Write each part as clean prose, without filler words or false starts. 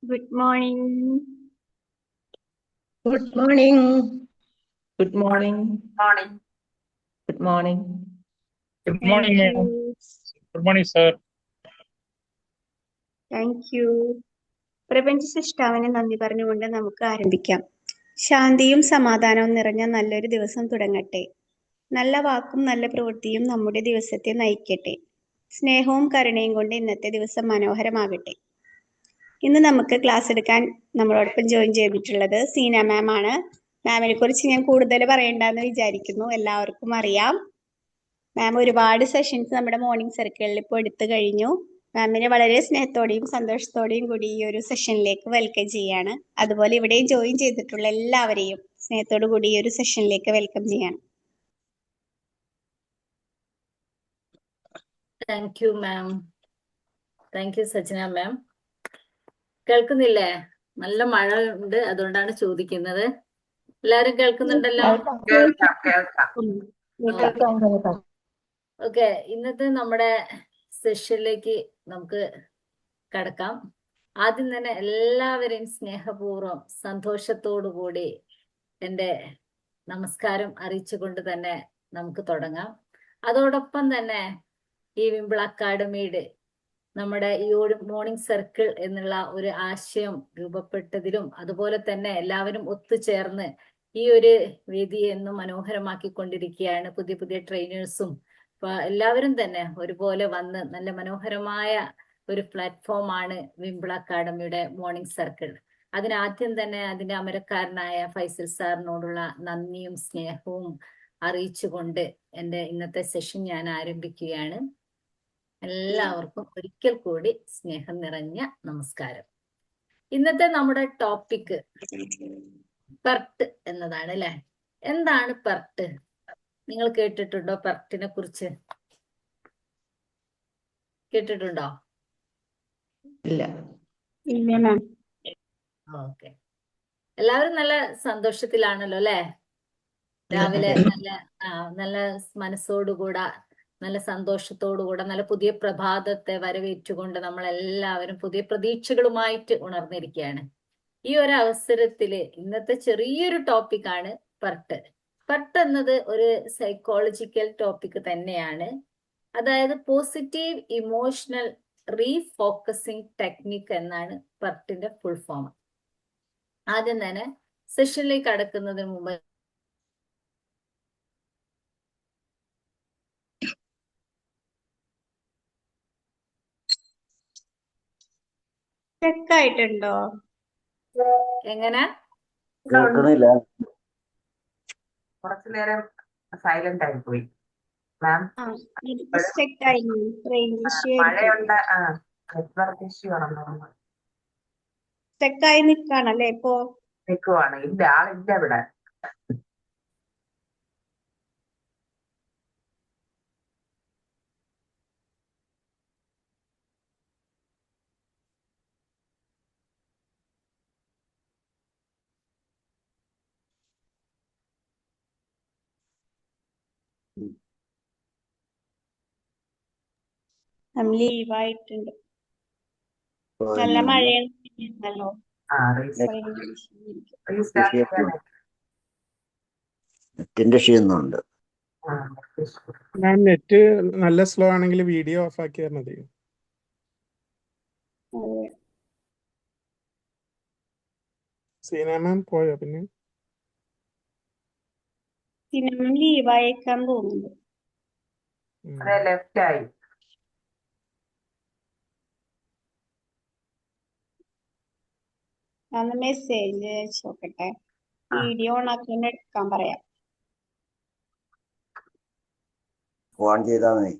Good morning. Good morning. Good morning. Morning. Good morning. Good Thank morning, ma'am. you. Good morning, sir. Thank you. പ്രപഞ്ച സൃഷ്ടാവിന് നന്ദി പറഞ്ഞുകൊണ്ട് നമുക്ക് ആരംഭിക്കാം. ശാന്തിയും സമാധാനവും നിറഞ്ഞ നല്ലൊരു ദിവസം തുടങ്ങട്ടെ. നല്ല വാക്കും നല്ല പ്രവൃത്തിയും നമ്മുടെ ദിവസത്തെ നയിക്കട്ടെ. സ്നേഹവും കരുണയും കൊണ്ട് ഇന്നത്തെ ദിവസം മനോഹരമാകട്ടെ. ഇന്ന് നമുക്ക് ക്ലാസ് എടുക്കാൻ നമ്മളോടൊപ്പം ജോയിൻ ചെയ്തിട്ടുള്ളത് സീന മാം ആണ്. മാമിനെ കുറിച്ച് ഞാൻ കൂടുതൽ പറയണ്ടെന്ന് വിചാരിക്കുന്നു. എല്ലാവർക്കും അറിയാം. മാം ഒരുപാട് സെഷൻസ് നമ്മുടെ മോർണിംഗ് സർക്കിളിൽ ഇപ്പോൾ എടുത്തു കഴിഞ്ഞു. മാമിനെ വളരെ സ്നേഹത്തോടെയും സന്തോഷത്തോടെയും കൂടി ഈ ഒരു സെഷനിലേക്ക് വെൽക്കം ചെയ്യാണ്. അതുപോലെ ഇവിടെ ജോയിൻ ചെയ്തിട്ടുള്ള എല്ലാവരെയും സ്നേഹത്തോടു കൂടി ഈ ഒരു സെഷനിലേക്ക് വെൽക്കം ചെയ്യാണ്. Thank you ma'am. Thank you Sajna ma'am. കേൾക്കുന്നില്ലേ? നല്ല മഴ ഉണ്ട്, അതുകൊണ്ടാണ് ചോദിക്കുന്നത്. എല്ലാരും കേൾക്കുന്നുണ്ടല്ലോ? ഓക്കെ, ഇന്നത്തെ നമ്മുടെ സെഷനിലേക്ക് നമുക്ക് കടക്കാം. ആദ്യം തന്നെ എല്ലാവരെയും സ്നേഹപൂർവ്വം സന്തോഷത്തോടു കൂടി എൻ്റെ നമസ്കാരം അറിയിച്ചുകൊണ്ട് തന്നെ നമുക്ക് തുടങ്ങാം. അതോടൊപ്പം തന്നെ ഈ വിംബിൾ അക്കാഡമിയുടെ നമ്മുടെ ഈ ഒരു മോർണിംഗ് സർക്കിൾ എന്നുള്ള ഒരു ആശയം രൂപപ്പെട്ടതിലും അതുപോലെ തന്നെ എല്ലാവരും ഒത്തുചേർന്ന് ഈ ഒരു വേദിയെ എന്നും മനോഹരമാക്കിക്കൊണ്ടിരിക്കുകയാണ്. പുതിയ പുതിയ ട്രെയിനേഴ്സും എല്ലാവരും തന്നെ ഒരുപോലെ വന്ന് നല്ല മനോഹരമായ ഒരു പ്ലാറ്റ്ഫോമാണ് വിംബിൾ അക്കാഡമിയുടെ മോർണിംഗ് സർക്കിൾ. അതിനാദ്യം തന്നെ അതിന്റെ അമരക്കാരനായ ഫൈസൽ സാറിനോടുള്ള നന്ദിയും സ്നേഹവും അറിയിച്ചുകൊണ്ട് എൻ്റെ ഇന്നത്തെ സെഷൻ ഞാൻ ആരംഭിക്കുകയാണ്. എല്ലാവർക്കും ഒരിക്കൽ കൂടി സ്നേഹം നിറഞ്ഞ നമസ്കാരം. ഇന്നത്തെ നമ്മുടെ ടോപ്പിക് പെർട്ട് എന്നതാണ് അല്ലെ. എന്താണ് പെർട്ട്? നിങ്ങൾ കേട്ടിട്ടുണ്ടോ? പെർട്ടിനെ കുറിച്ച് കേട്ടിട്ടുണ്ടോ? ഇല്ല. ഓക്കെ, എല്ലാവരും നല്ല സന്തോഷത്തിലാണല്ലോ അല്ലെ? രാവിലെ നല്ല മനസ്സോടുകൂടെ നല്ല സന്തോഷത്തോടുകൂടെ നല്ല പുതിയ പ്രഭാതത്തെ വരവേറ്റുകൊണ്ട് നമ്മൾ എല്ലാവരും പുതിയ പ്രതീക്ഷകളുമായിട്ട് ഉണർന്നിരിക്കുകയാണ്. ഈ ഒരു അവസരത്തില് ഇന്നത്തെ ചെറിയൊരു ടോപ്പിക്കാണ് പെർട്ട്. പെർട്ട് എന്നത് ഒരു സൈക്കോളജിക്കൽ ടോപ്പിക് തന്നെയാണ്. അതായത് പോസിറ്റീവ് ഇമോഷണൽ റീഫോക്കസിങ് ടെക്നിക് എന്നാണ് പെർട്ടിന്റെ ഫുൾ ഫോം. ആദ്യം തന്നെ സെഷനിലേക്ക് കടക്കുന്നതിന് മുമ്പ് ചെക്കായിട്ടുണ്ടോ? എങ്ങനെ? കേൾക്കുന്നില്ല. കുറച്ചു നേരം സൈലന്റ് ആയി പോയി മാം. മഴയുണ്ട്, നെറ്റ്വർക്ക് ഇഷ്യൂ ആണെന്ന് ചെക്കായി നിൽക്കാണല്ലേ ഇപ്പോ? നിൽക്കുവാണ്. ഇല്ല, ആളില്ല ഇവിടെ. ലീവായിട്ടുണ്ട്. നല്ല മഴയാണല്ലോ. നെറ്റിന്റെ ക്ഷീണമുണ്ട്. മാം, നെറ്റ് നല്ല സ്ലോ ആണെങ്കിൽ വീഡിയോ ഓഫ് ആക്കിയാൽ മതി. സീന മാം പോയോ? പിന്നെ സിനിമ ലീവായേക്കാൻ തോന്നുന്നു. ലെഫ്റ്റ് ആയി. ഞാൻ മെസ്സേജ് അയച്ചു നോക്കട്ടെ. വീഡിയോ ഓൺ ആക്കി എടുക്കാൻ പറയാം. ഫോൺ ചെയ്താൽ മതി.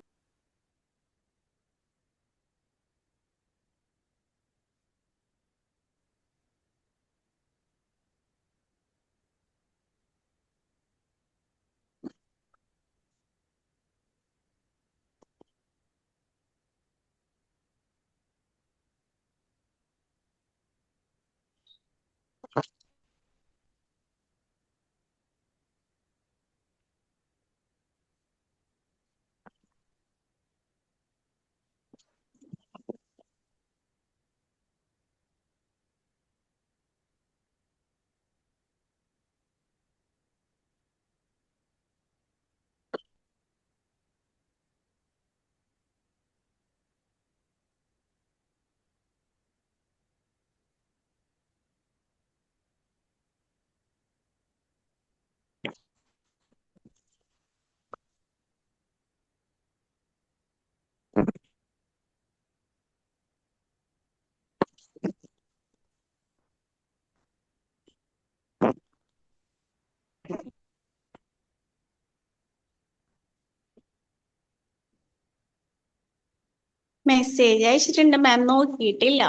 മെസ്സേജ് അയച്ചിട്ടുണ്ട് മാം, നോക്കിയിട്ടില്ല.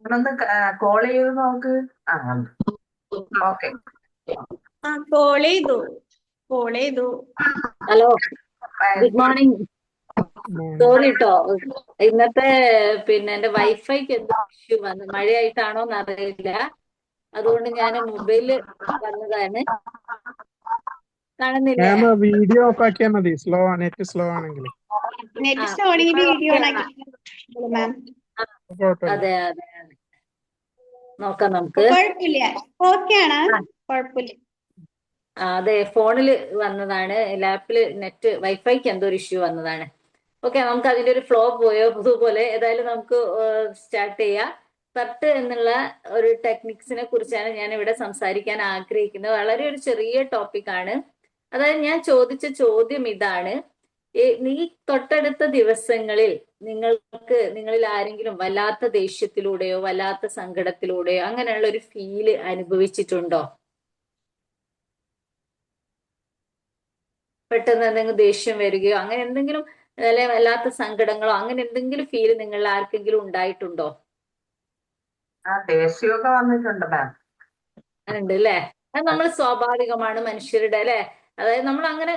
ഒന്ന് കോൾ ചെയ്ത് നോക്ക്. ഓക്കെ. ആ കോൾ ചെയ്തു. Hello, good morning. സോറി കേട്ടോ, ഇന്നത്തെ എന്റെ വൈഫൈക്ക് എന്തോ ഇഷ്യൂ വന്നു, മഴയായിട്ടാണോ എന്നറിയില്ല. അതുകൊണ്ട് ഞാൻ മൊബൈല് വന്നതാണ്. കാണുന്നില്ലേ? മാം വീഡിയോ ഓഫ് ആക്കിയാൽ മതി, നെറ്റ് സ്ലോ ആണെങ്കിൽ. നെറ്റ് സ്ലോ ആണെങ്കിൽ വീഡിയോ ഓൺ ആക്കി മാം. കുഴപ്പമില്ല. അതെ അതെ അതെ, നോക്കാം നമുക്ക്. കുഴപ്പമില്ല, ഓക്കെ ആണ്, കുഴപ്പമില്ല. അതെ, ഫോണിൽ വന്നതാണ്, ലാപ്പില് നെറ്റ് വൈഫൈക്ക് എന്തോ ഒരു ഇഷ്യൂ വന്നതാണ്. ഓക്കെ, നമുക്ക് അതിന്റെ ഒരു ഫ്ലോ പോലെ ഏതായാലും നമുക്ക് സ്റ്റാർട്ട് ചെയ്യാം. തട്ട് എന്നുള്ള ഒരു ടെക്നിക്സിനെ കുറിച്ചാണ് ഞാൻ ഇവിടെ സംസാരിക്കാൻ ആഗ്രഹിക്കുന്നത്. വളരെ ഒരു ചെറിയ ടോപ്പിക്കാണ്. അതായത് ഞാൻ ചോദിച്ച ചോദ്യം ഇതാണ്: ഈ തൊട്ടടുത്ത ദിവസങ്ങളിൽ നിങ്ങളിൽ ആരെങ്കിലും വല്ലാത്ത ദേഷ്യത്തിലൂടെയോ വല്ലാത്ത സങ്കടത്തിലൂടെയോ അങ്ങനെയുള്ള ഒരു ഫീല് അനുഭവിച്ചിട്ടുണ്ടോ? പെട്ടെന്ന് എന്തെങ്കിലും ദേഷ്യം വരികയോ അങ്ങനെ എന്തെങ്കിലും, അല്ലെ വല്ലാത്ത സങ്കടങ്ങളോ അങ്ങനെ എന്തെങ്കിലും ഫീല് നിങ്ങളിൽ ആർക്കെങ്കിലും ഉണ്ടായിട്ടുണ്ടോ? ദേഷ്യമൊക്കെ വന്നിട്ടുണ്ട് മാം. ഉണ്ട് അല്ലേ? അത് നമ്മൾ സ്വാഭാവികമാണ് മനുഷ്യരുടെ, അല്ലെ? അതായത് നമ്മൾ അങ്ങനെ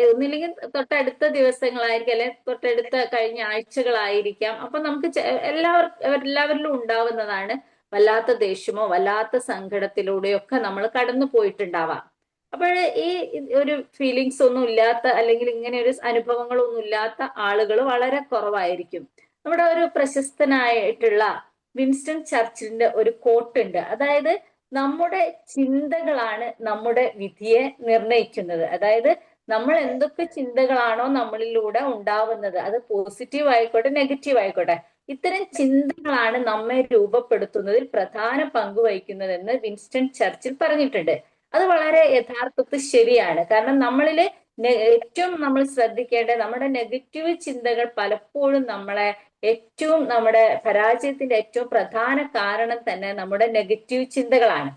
ഒന്നില്ലെങ്കിൽ തൊട്ടടുത്ത ദിവസങ്ങളായിരിക്കും, അല്ലെ തൊട്ടടുത്ത കഴിഞ്ഞ ആഴ്ചകളായിരിക്കാം. അപ്പൊ നമുക്ക് എല്ലാവരിലും ഉണ്ടാവുന്നതാണ് വല്ലാത്ത ദേഷ്യമോ വല്ലാത്ത സങ്കടത്തിലൂടെയോ ഒക്കെ നമ്മൾ കടന്നു പോയിട്ടുണ്ടാവാം. അപ്പോൾ ഈ ഒരു ഫീലിങ്സ് ഒന്നും ഇല്ലാത്ത, അല്ലെങ്കിൽ ഇങ്ങനെ ഒരു അനുഭവങ്ങളൊന്നും ഇല്ലാത്ത ആളുകൾ വളരെ കുറവായിരിക്കും. നമ്മുടെ ഒരു പ്രശസ്തനായിട്ടുള്ള വിൻസ്റ്റൺ ചർച്ചിലിന്റെ ഒരു കോട്ട് ഉണ്ട്. അതായത് നമ്മുടെ ചിന്തകളാണ് നമ്മുടെ വിധിയെ നിർണയിക്കുന്നത്. അതായത് നമ്മൾ എന്തൊക്കെ ചിന്തകളാണോ നമ്മളിലൂടെ ഉണ്ടാവുന്നത്, അത് പോസിറ്റീവ് ആയിക്കോട്ടെ നെഗറ്റീവ് ആയിക്കോട്ടെ, ഇത്തരം ചിന്തകളാണ് നമ്മെ രൂപപ്പെടുത്തുന്നതിൽ പ്രധാന പങ്ക് വഹിക്കുന്നതെന്ന് വിൻസ്റ്റൺ ചർച്ചിൽ പറഞ്ഞിട്ടുണ്ട്. അത് വളരെ യഥാർത്ഥത്തിൽ ശരിയാണ്. കാരണം നമ്മളില് ഏറ്റവും നമ്മൾ ശ്രദ്ധിക്കേണ്ട നമ്മുടെ നെഗറ്റീവ് ചിന്തകൾ പലപ്പോഴും നമ്മുടെ പരാജയത്തിന്റെ ഏറ്റവും പ്രധാന കാരണം തന്നെ നമ്മുടെ നെഗറ്റീവ് ചിന്തകളാണ്.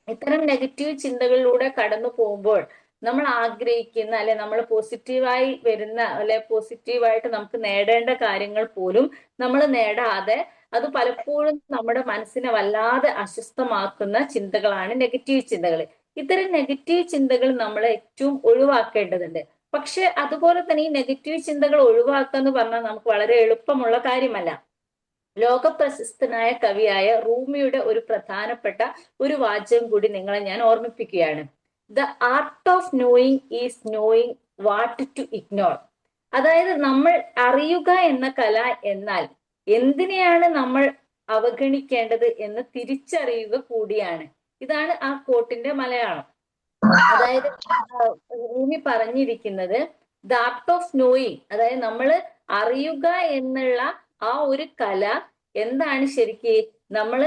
ഇത്തരം നെഗറ്റീവ് ചിന്തകളിലൂടെ കടന്നു പോകുമ്പോൾ നമ്മൾ ആഗ്രഹിക്കുന്ന, അല്ലെ നമ്മൾ പോസിറ്റീവായി വരുന്ന, അല്ലെ പോസിറ്റീവായിട്ട് നമുക്ക് നേടേണ്ട കാര്യങ്ങൾ പോലും നമ്മൾ നേടാതെ അത് പലപ്പോഴും നമ്മുടെ മനസ്സിനെ വല്ലാതെ അസ്വസ്ഥമാക്കുന്ന ചിന്തകളാണ് നെഗറ്റീവ് ചിന്തകൾ. ഇത്തരം നെഗറ്റീവ് ചിന്തകൾ നമ്മൾ ഏറ്റവും ഒഴിവാക്കേണ്ടതുണ്ട്. പക്ഷെ അതുപോലെ തന്നെ ഈ നെഗറ്റീവ് ചിന്തകൾ ഒഴിവാക്കുക എന്ന് പറഞ്ഞാൽ നമുക്ക് വളരെ എളുപ്പമുള്ള കാര്യമല്ല. ലോകപ്രശസ്തനായ കവിയായ റൂമിയുടെ ഒരു പ്രധാനപ്പെട്ട ഒരു വാചകം കൂടി നിങ്ങളെ ഞാൻ ഓർമ്മിപ്പിക്കുകയാണ്. The art of knowing is knowing what to ignore. അതായത് നമ്മൾ അറിയുക എന്ന കല എന്നാൽ എന്തിനെയാണ് നമ്മൾ അവഗണിക്കേണ്ടത് എന്ന് തിരിച്ചറിയുക കൂടിയാണ്. ഇതാണ് ആ കോട്ടിന്റെ മലയാളം. അതായത് റൂമി പറഞ്ഞിരിക്കുന്നത് ദ ആർട്ട് ഓഫ് നോയിങ്, അതായത് നമ്മൾ അറിയുക എന്നുള്ള ആ ഒരു കല എന്താണ് ശരിക്ക് നമ്മൾ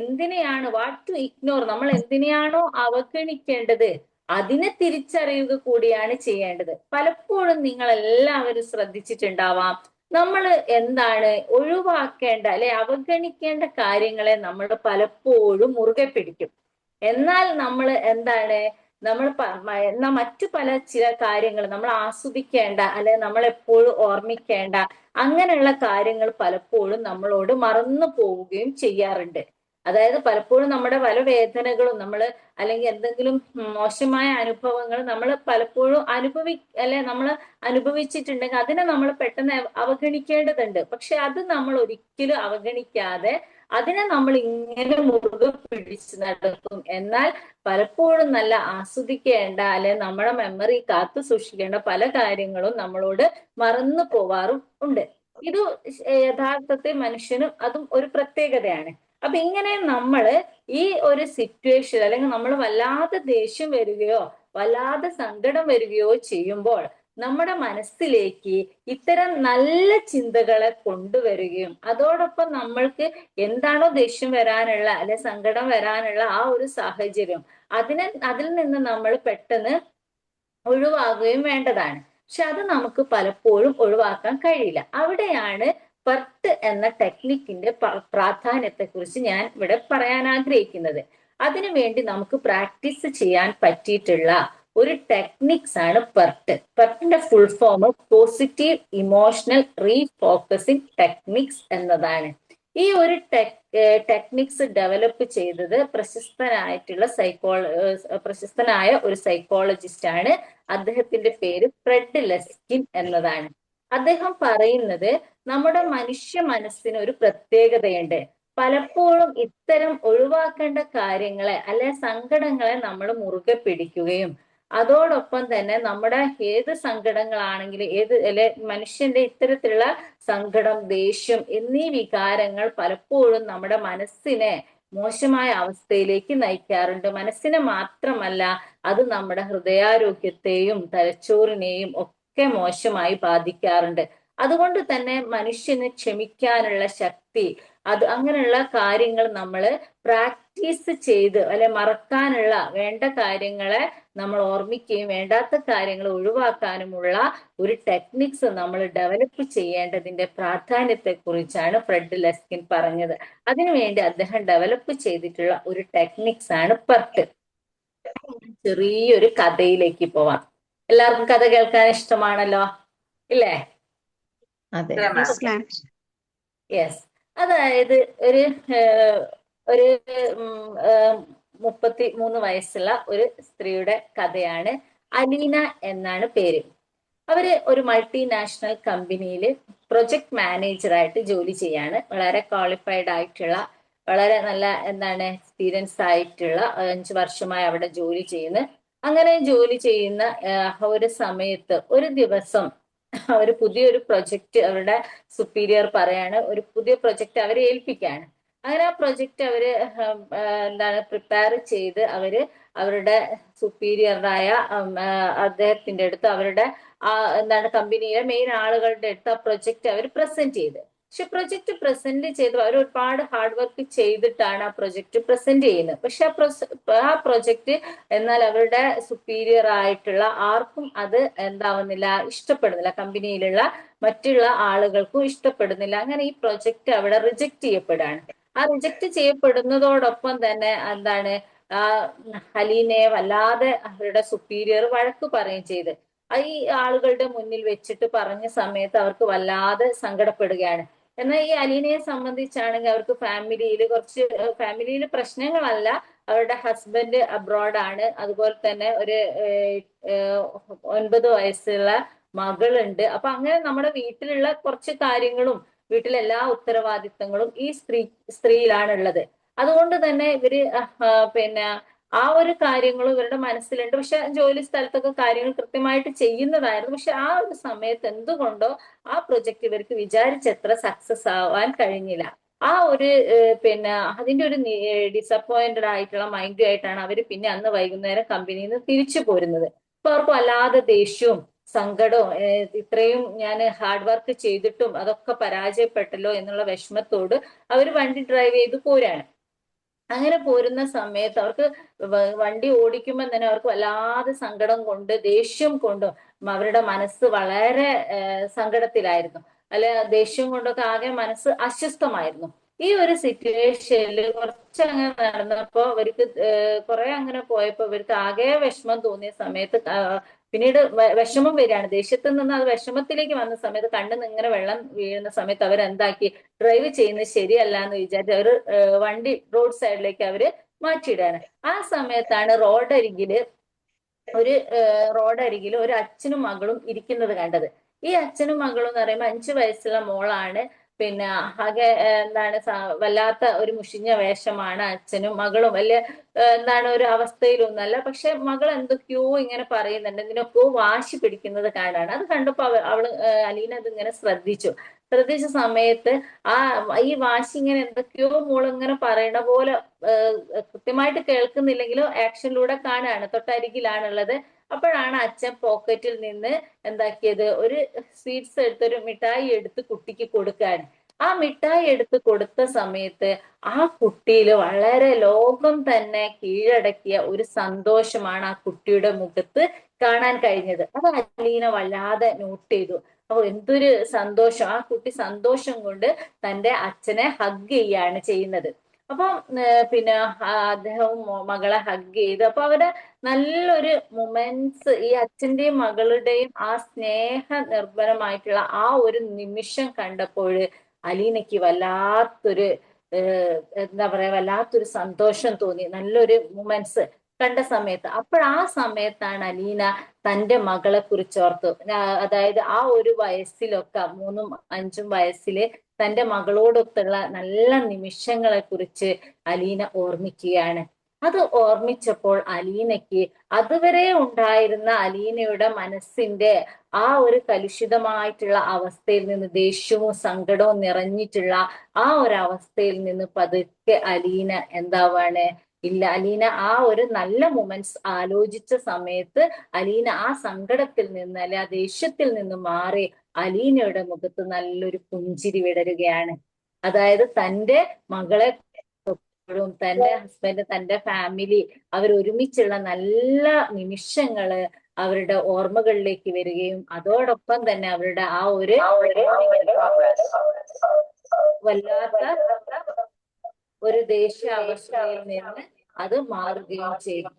എന്തിനെയാണ് വാട്ട് ടു ഇഗ്നോർ, നമ്മൾ എന്തിനെയാണോ അവഗണിക്കേണ്ടത് അതിനെ തിരിച്ചറിയുക കൂടിയാണ് ചെയ്യേണ്ടത്. പലപ്പോഴും നിങ്ങൾ എല്ലാവരും ശ്രദ്ധിച്ചിട്ടുണ്ടാവാം, നമ്മൾ എന്താണ് ഒഴിവാക്കേണ്ട, അല്ലെ അവഗണിക്കേണ്ട കാര്യങ്ങളെ നമ്മൾ പലപ്പോഴും മുറുകെ പിടിക്കും. എന്നാൽ നമ്മൾ എന്താണ് മറ്റു ചില കാര്യങ്ങൾ നമ്മൾ ആസ്വദിക്കേണ്ട, അല്ലെ നമ്മൾ എപ്പോഴും ഓർമ്മിക്കേണ്ട അങ്ങനെയുള്ള കാര്യങ്ങൾ പലപ്പോഴും നമ്മളോട് മറന്നു പോവുകയും ചെയ്യാറുണ്ട്. അതായത് പലപ്പോഴും നമ്മുടെ പല വേദനകളും അല്ലെങ്കിൽ എന്തെങ്കിലും മോശമായ അനുഭവങ്ങൾ നമ്മൾ പലപ്പോഴും നമ്മൾ അനുഭവിച്ചിട്ടുണ്ടെങ്കിൽ അതിനെ നമ്മൾ പെട്ടെന്ന് അവഗണിക്കേണ്ടതുണ്ട്. പക്ഷെ അത് നമ്മൾ ഒരിക്കലും അവഗണിക്കാതെ അതിനെ നമ്മൾ ഇങ്ങനെ മുറുകെ പിടിച്ചു നടക്കും. എന്നാൽ പലപ്പോഴും നല്ല ആസ്വദിക്കേണ്ട, അല്ലെ നമ്മുടെ മെമ്മറി കാത്തു സൂക്ഷിക്കേണ്ട പല കാര്യങ്ങളും നമ്മളോട് മറന്നു പോവാറും ഉണ്ട്. ഇത് യഥാർത്ഥത്തിൽ മനുഷ്യനും അതും ഒരു പ്രത്യേകതയാണ്. അപ്പൊ ഇങ്ങനെ നമ്മൾ ഈ ഒരു സിറ്റുവേഷൻ, അല്ലെങ്കിൽ നമ്മൾ വല്ലാതെ ദേഷ്യം വരികയോ വല്ലാതെ സങ്കടം വരികയോ ചെയ്യുമ്പോൾ നമ്മുടെ മനസ്സിലേക്ക് ഇത്തരം നല്ല ചിന്തകളെ കൊണ്ടുവരികയും അതോടൊപ്പം നമ്മൾക്ക് എന്താണോ ദേഷ്യം വരാനുള്ള അല്ലെ സങ്കടം വരാനുള്ള ആ ഒരു സാഹചര്യം അതിൽ നിന്ന് നമ്മൾ പെട്ടെന്ന് ഒഴിവാകുകയും വേണ്ടതാണ്. പക്ഷെ അത് നമുക്ക് പലപ്പോഴും ഒഴിവാക്കാൻ കഴിയില്ല. അവിടെയാണ് PERT എന്ന ടെക്നിക്കിന്റെ പ്രാധാന്യത്തെ കുറിച്ച് ഞാൻ ഇവിടെ പറയാൻ ആഗ്രഹിക്കുന്നത്. അതിനുവേണ്ടി നമുക്ക് പ്രാക്ടീസ് ചെയ്യാൻ പറ്റിയിട്ടുള്ള ഒരു ടെക്നിക്സ് ആണ് PERT. PERTന്റെ full form positive emotional refocusing techniques എന്നതാണ്. ഈ ഒരു ടെക്നിക്സ് ഡെവലപ്പ് ചെയ്തത് പ്രശസ്തനായ ഒരു സൈക്കോളജിസ്റ്റ് ആണ്. അദ്ദേഹത്തിന്റെ പേര് ഫ്രെഡ് ലെസ്കിൻ എന്നതാണ്. അദ്ദേഹം പറയുന്നത് നമ്മുടെ മനുഷ്യ മനസ്സിന് ഒരു പ്രത്യേകതയുണ്ട്. പലപ്പോഴും ഇത്തരം ഒഴിവാക്കേണ്ട കാര്യങ്ങളെ അല്ലെ സങ്കടങ്ങളെ നമ്മൾ മുറുകെ പിടിക്കുകയും അതോടൊപ്പം തന്നെ നമ്മുടെ ഏത് സങ്കടങ്ങളാണെങ്കിലും അല്ലെ മനുഷ്യന്റെ ഇത്തരത്തിലുള്ള സങ്കടം, ദേഷ്യം എന്നീ വികാരങ്ങൾ പലപ്പോഴും നമ്മുടെ മനസ്സിനെ മോശമായ അവസ്ഥയിലേക്ക് നയിക്കാറുണ്ട്. മനസ്സിനെ മാത്രമല്ല, അത് നമ്മുടെ ഹൃദയാരോഗ്യത്തെയും തലച്ചോറിനെയും ഒക്കെ മോശമായി ബാധിക്കാറുണ്ട്. അതുകൊണ്ട് തന്നെ മനുഷ്യന് ക്ഷമിക്കാനുള്ള ശക്തി, അങ്ങനെയുള്ള കാര്യങ്ങൾ നമ്മൾ പ്രാക്ടീസ് ചെയ്ത് അല്ലെ മറക്കാനുള്ള വേണ്ട കാര്യങ്ങളെ നമ്മൾ ഓർമ്മിക്കുകയും വേണ്ടാത്ത കാര്യങ്ങൾ ഒഴിവാക്കാനുമുള്ള ഒരു ടെക്നിക്സ് നമ്മൾ ഡെവലപ്പ് ചെയ്യേണ്ടതിന്റെ പ്രാധാന്യത്തെ കുറിച്ചാണ് ഫ്രെഡ് ലെസ്കിൻ പറഞ്ഞത്. അതിനുവേണ്ടി അദ്ദേഹം ഡെവലപ്പ് ചെയ്തിട്ടുള്ള ഒരു ടെക്നിക്സ് ആണ് PERT. ചെറിയൊരു കഥയിലേക്ക് പോവാം. എല്ലാവർക്കും കഥ കേൾക്കാൻ ഇഷ്ടമാണല്ലോ, ഇല്ലേ? അതെ. യെസ്. അതായത് ഒരു 33 വയസ്സുള്ള ഒരു സ്ത്രീയുടെ കഥയാണ്. അലീന എന്നാണ് പേര്. അവര് ഒരു മൾട്ടിനാഷണൽ കമ്പനിയിൽ പ്രൊജക്ട് മാനേജറായിട്ട് ജോലി ചെയ്യാണ്. വളരെ ക്വാളിഫൈഡ് ആയിട്ടുള്ള, വളരെ നല്ല എക്സ്പീരിയൻസ് ആയിട്ടുള്ള 5 വർഷമായി അവിടെ ജോലി ചെയ്യുന്നു. അങ്ങനെ ജോലി ചെയ്യുന്ന ഒരു സമയത്ത് ഒരു ദിവസം ഒരു പുതിയൊരു പ്രൊജക്ട് അവരുടെ സുപ്പീരിയർ പറയാണ്, ഒരു പുതിയ പ്രൊജക്ട് അവരെ ഏൽപ്പിക്കാണ്. അങ്ങനെ ആ പ്രൊജക്ട് അവര് പ്രിപ്പയർ ചെയ്ത് അവരുടെ സുപ്പീരിയറായ അദ്ദേഹത്തിന്റെ അടുത്ത് അവരുടെ കമ്പനിയിലെ മെയിൻ ആളുകളുടെ അടുത്ത് ആ പ്രൊജക്ട് അവർ പ്രസന്റ് ചെയ്ത്. പക്ഷെ പ്രൊജക്ട് പ്രസന്റ് ചെയ്ത് അവർ ഒരുപാട് ഹാർഡ് വർക്ക് ചെയ്തിട്ടാണ് ആ പ്രൊജക്ട് പ്രസന്റ് ചെയ്യുന്നത്. പക്ഷെ ആ പ്രൊജക്ട് എന്നാൽ അവരുടെ സുപ്പീരിയർ ആയിട്ടുള്ള ആർക്കും അത് ഇഷ്ടപ്പെടുന്നില്ല. കമ്പനിയിലുള്ള മറ്റുള്ള ആളുകൾക്കും ഇഷ്ടപ്പെടുന്നില്ല. അങ്ങനെ ഈ പ്രൊജക്ട് അവിടെ റിജക്ട് ചെയ്യപ്പെടുകയാണ്. ആ റിജക്ട് ചെയ്യപ്പെടുന്നതോടൊപ്പം തന്നെ ഹലീനയെ വല്ലാതെ അവരുടെ സുപ്പീരിയർ വഴക്ക് പറയുകയും ചെയ്ത്. ഈ ആളുകളുടെ മുന്നിൽ വെച്ചിട്ട് പറഞ്ഞ സമയത്ത് അവർക്ക് വല്ലാതെ സങ്കടപ്പെടുകയാണ്. എന്നാൽ ഈ അലീനയെ സംബന്ധിച്ചാണെങ്കിൽ അവർക്ക് ഫാമിലിയിൽ പ്രശ്നങ്ങളല്ല. അവരുടെ ഹസ്ബൻഡ് അബ്രോഡാണ്. അതുപോലെ തന്നെ ഒരു 9 വയസ്സുള്ള മകളുണ്ട്. അപ്പൊ അങ്ങനെ നമ്മുടെ വീട്ടിലുള്ള കുറച്ച് കാര്യങ്ങളും വീട്ടിലെല്ലാ ഉത്തരവാദിത്തങ്ങളും ഈ സ്ത്രീയിലാണുള്ളത്. അതുകൊണ്ട് തന്നെ ഇവര് ആ ഒരു കാര്യങ്ങളും ഇവരുടെ മനസ്സിലുണ്ട്. പക്ഷെ ജോലി സ്ഥലത്തൊക്കെ കാര്യങ്ങൾ കൃത്യമായിട്ട് ചെയ്യുന്നതായിരുന്നു. പക്ഷെ ആ ഒരു സമയത്ത് എന്തുകൊണ്ടോ ആ പ്രൊജക്ട് ഇവർക്ക് വിചാരിച്ചത്ര സക്സസ് ആവാൻ കഴിഞ്ഞില്ല. ആ ഒരു അതിന്റെ ഒരു ഡിസപ്പോയിന്റഡ് ആയിട്ടുള്ള മൈൻഡുമായിട്ടാണ് അവര് പിന്നെ അന്ന് വൈകുന്നേരം കമ്പനിയിൽ നിന്ന് തിരിച്ചു പോരുന്നത്. അപ്പൊ അവർക്ക് വല്ലാതെ ദേഷ്യവും സങ്കടവും, ഇത്രയും ഞാൻ ഹാർഡ് വർക്ക് ചെയ്തിട്ടും അതൊക്കെ പരാജയപ്പെട്ടല്ലോ എന്നുള്ള വിഷമത്തോട് അവർ വണ്ടി ഡ്രൈവ് ചെയ്ത് പോരാണ്. അങ്ങനെ പോരുന്ന സമയത്ത് അവർക്ക് വണ്ടി ഓടിക്കുമ്പോൾ തന്നെ അവർക്ക് വല്ലാതെ സങ്കടം കൊണ്ട് ദേഷ്യം കൊണ്ടും അവരുടെ മനസ്സ് വളരെ സങ്കടത്തിലായിരുന്നു. ദേഷ്യം കൊണ്ടൊക്കെ ആകെ മനസ്സ് അസ്വസ്ഥമായിരുന്നു. ഈ ഒരു സിറ്റുവേഷനിൽ കുറച്ചങ്ങനെ നടന്നപ്പോ അവർക്ക് കുറെ അങ്ങനെ പോയപ്പോ ഇവർക്ക് ആകെ വിഷമം തോന്നിയ സമയത്ത് പിന്നീട് വിഷമം വരികയാണ്. ദേഷ്യത്തിൽ നിന്ന് അത് വിഷമത്തിലേക്ക് വന്ന സമയത്ത് കണ്ണിൽ ഇങ്ങനെ വെള്ളം വീഴുന്ന സമയത്ത് അവരെന്താക്കി, ഡ്രൈവ് ചെയ്യുന്നത് ശരിയല്ല എന്ന് വിചാരിച്ച് അവർ വണ്ടി റോഡ് സൈഡിലേക്ക് അവര് മാറ്റിയിടാണ്. ആ സമയത്താണ് റോഡരികില് ഒരു അച്ഛനും മകളും ഇരിക്കുന്നത് കണ്ടത്. ഈ അച്ഛനും മകളും എന്ന് പറയുമ്പോൾ 5 വയസ്സുള്ള മോളാണ്. ആകെ വല്ലാത്ത ഒരു മുഷിഞ്ഞ വേഷമാണ് അച്ഛനും മകളും. വലിയ ഒരു അവസ്ഥയിലൊന്നല്ല. പക്ഷെ മകൾ എന്തൊക്കെയോ ഇങ്ങനെ പറയുന്നുണ്ട്, എന്തിനൊക്കെയോ വാശി പിടിക്കുന്നത് കാണാണ്. അത് കണ്ടപ്പോ അലീന അതിങ്ങനെ ശ്രദ്ധിച്ചു. ശ്രദ്ധിച്ച സമയത്ത് ഈ വാശി ഇങ്ങനെ എന്തൊക്കെയോ മോളിങ്ങനെ പറയണ പോലെ കൃത്യമായിട്ട് കേൾക്കുന്നില്ലെങ്കിലും ആക്ഷനിലൂടെ കാണുകയാണ്, തൊട്ടരികിലാണുള്ളത്. അപ്പോഴാണ് അച്ഛൻ പോക്കറ്റിൽ നിന്ന് എന്താക്കിയത്, ഒരു സ്വീറ്റ്സ് എടുത്തൊരു മിഠായി എടുത്ത് കുട്ടിക്ക് കൊടുക്കുകയാണ്. ആ മിഠായി എടുത്ത് കൊടുത്ത സമയത്ത് ആ കുട്ടിയിൽ വളരെ ലോകം തന്നെ കീഴടക്കിയ ഒരു സന്തോഷമാണ് ആ കുട്ടിയുടെ മുഖത്ത് കാണാൻ കഴിഞ്ഞത്. അത് അലീന വല്ലാതെ നോട്ട് ചെയ്തു. അപ്പൊ എന്തൊരു സന്തോഷം! ആ കുട്ടി സന്തോഷം കൊണ്ട് തന്റെ അച്ഛനെ ഹഗ് ചെയ്യാണ് ചെയ്യുന്നത്. അപ്പം പിന്നെ അദ്ദേഹവും മകളെ ഹഗ് ചെയ്ത്, അപ്പൊ അവരുടെ നല്ലൊരു മൊമെന്റ്സ്, ഈ അച്ഛന്റെയും മകളുടെയും ആ സ്നേഹ നിർഭരമായിട്ടുള്ള ആ ഒരു നിമിഷം കണ്ടപ്പോൾ അലീനയ്ക്ക് വല്ലാത്തൊരു എന്താ പറയാ, വല്ലാത്തൊരു സന്തോഷം തോന്നി. നല്ലൊരു മൊമെന്റ്സ് കണ്ട സമയത്ത്, ആ സമയത്താണ് അലീന തന്റെ മകളെ കുറിച്ച് ഓർത്തു. അതായത് ആ ഒരു വയസ്സിലൊക്കെ 3ഉം 5ഉം വയസ്സില് തന്റെ മകളോടൊത്തുള്ള നല്ല നിമിഷങ്ങളെ കുറിച്ച് അലീന ഓർമ്മിക്കുകയാണ്. അത് ഓർമ്മിച്ചപ്പോൾ അലീനയ്ക്ക് അതുവരെ ഉണ്ടായിരുന്ന അലീനയുടെ മനസ്സിന്റെ ആ ഒരു കലുഷിതമായിട്ടുള്ള അവസ്ഥയിൽ നിന്ന്, ദേഷ്യവും സങ്കടവും നിറഞ്ഞിട്ടുള്ള ആ ഒരു അവസ്ഥയിൽ നിന്ന് പതുക്കെ അലീന എന്താവാണ്, ഇല്ല, അലീന ആ ഒരു നല്ല മൊമെന്റ്സ് ആലോചിച്ച സമയത്ത് അലീന ആ സങ്കടത്തിൽ നിന്ന്, അല്ലെ ആ ദേഷ്യത്തിൽ നിന്ന് മാറി അലീനയുടെ മുഖത്ത് നല്ലൊരു പുഞ്ചിരി വിടരുകയാണ്. അതായത് തന്റെ മകളെ, തന്റെ ഹസ്ബൻഡ്, തന്റെ ഫാമിലി, അവരൊരുമിച്ചുള്ള നല്ല നിമിഷങ്ങള് അവരുടെ ഓർമ്മകളിലേക്ക് വരികയും അതോടൊപ്പം തന്നെ അവരുടെ ആ ഒരു വല്ലാത്ത ഒരു ദേഷ്യാവസ്ഥയിൽ നിന്ന് അത് മാറുകയും ചെയ്തു.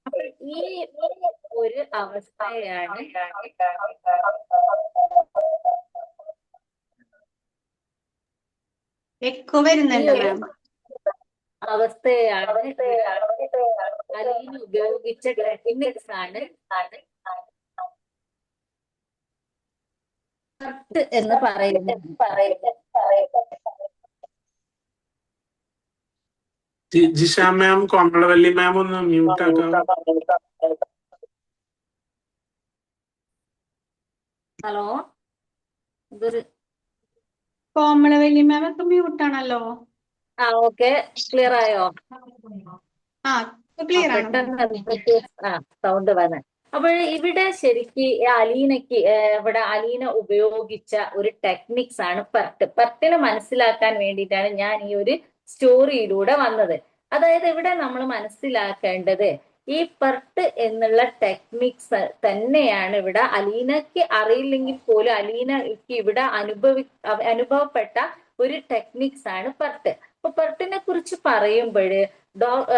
അപ്പൊ ഈ ഒരു അവസ്ഥയാണ് എക്കോ വരുന്നുണ്ട് മാം. അവസ്ഥയാണ് അലീന ഉപയോഗിച്ച ടെക്നിക്സ് ആണ് എന്ന് പറയുന്നത്. ജിഷ മാം, കോമളവല്ലി മാം ഒന്ന് മ്യൂട്ട് ആക്കാം. ഹലോ, ഇതൊരു കോമളവല്ലി മാം ഒക്കെ മ്യൂട്ടാണല്ലോ. ഓക്കെ, ക്ലിയർ ആയോ? ക്ലിയർ ആണ്. പെട്ടെന്ന് സൗണ്ട് വന്ന്. അപ്പോൾ ഇവിടെ ശരിക്ക് അലീനയ്ക്ക് ഇവിടെ അലീന ഉപയോഗിച്ച ഒരു ടെക്നിക്സ് ആണ് പെർട്ടിനെ മനസ്സിലാക്കാൻ വേണ്ടിയിട്ടാണ് ഞാൻ ഈ ഒരു സ്റ്റോറിയിലൂടെ വന്നത്. അതായത് ഇവിടെ നമ്മൾ മനസ്സിലാക്കേണ്ടത് ഈ പെർട്ട് എന്നുള്ള ടെക്നിക്സ് തന്നെയാണ് ഇവിടെ അലീനയ്ക്ക് അറിയില്ലെങ്കിൽ പോലും അലീനയ്ക്ക് ഇവിടെ അനുഭവപ്പെട്ട ഒരു ടെക്നിക്സ് ആണ് പെർട്ട്. അപ്പൊ പെർട്ടിനെ കുറിച്ച് പറയുമ്പോൾ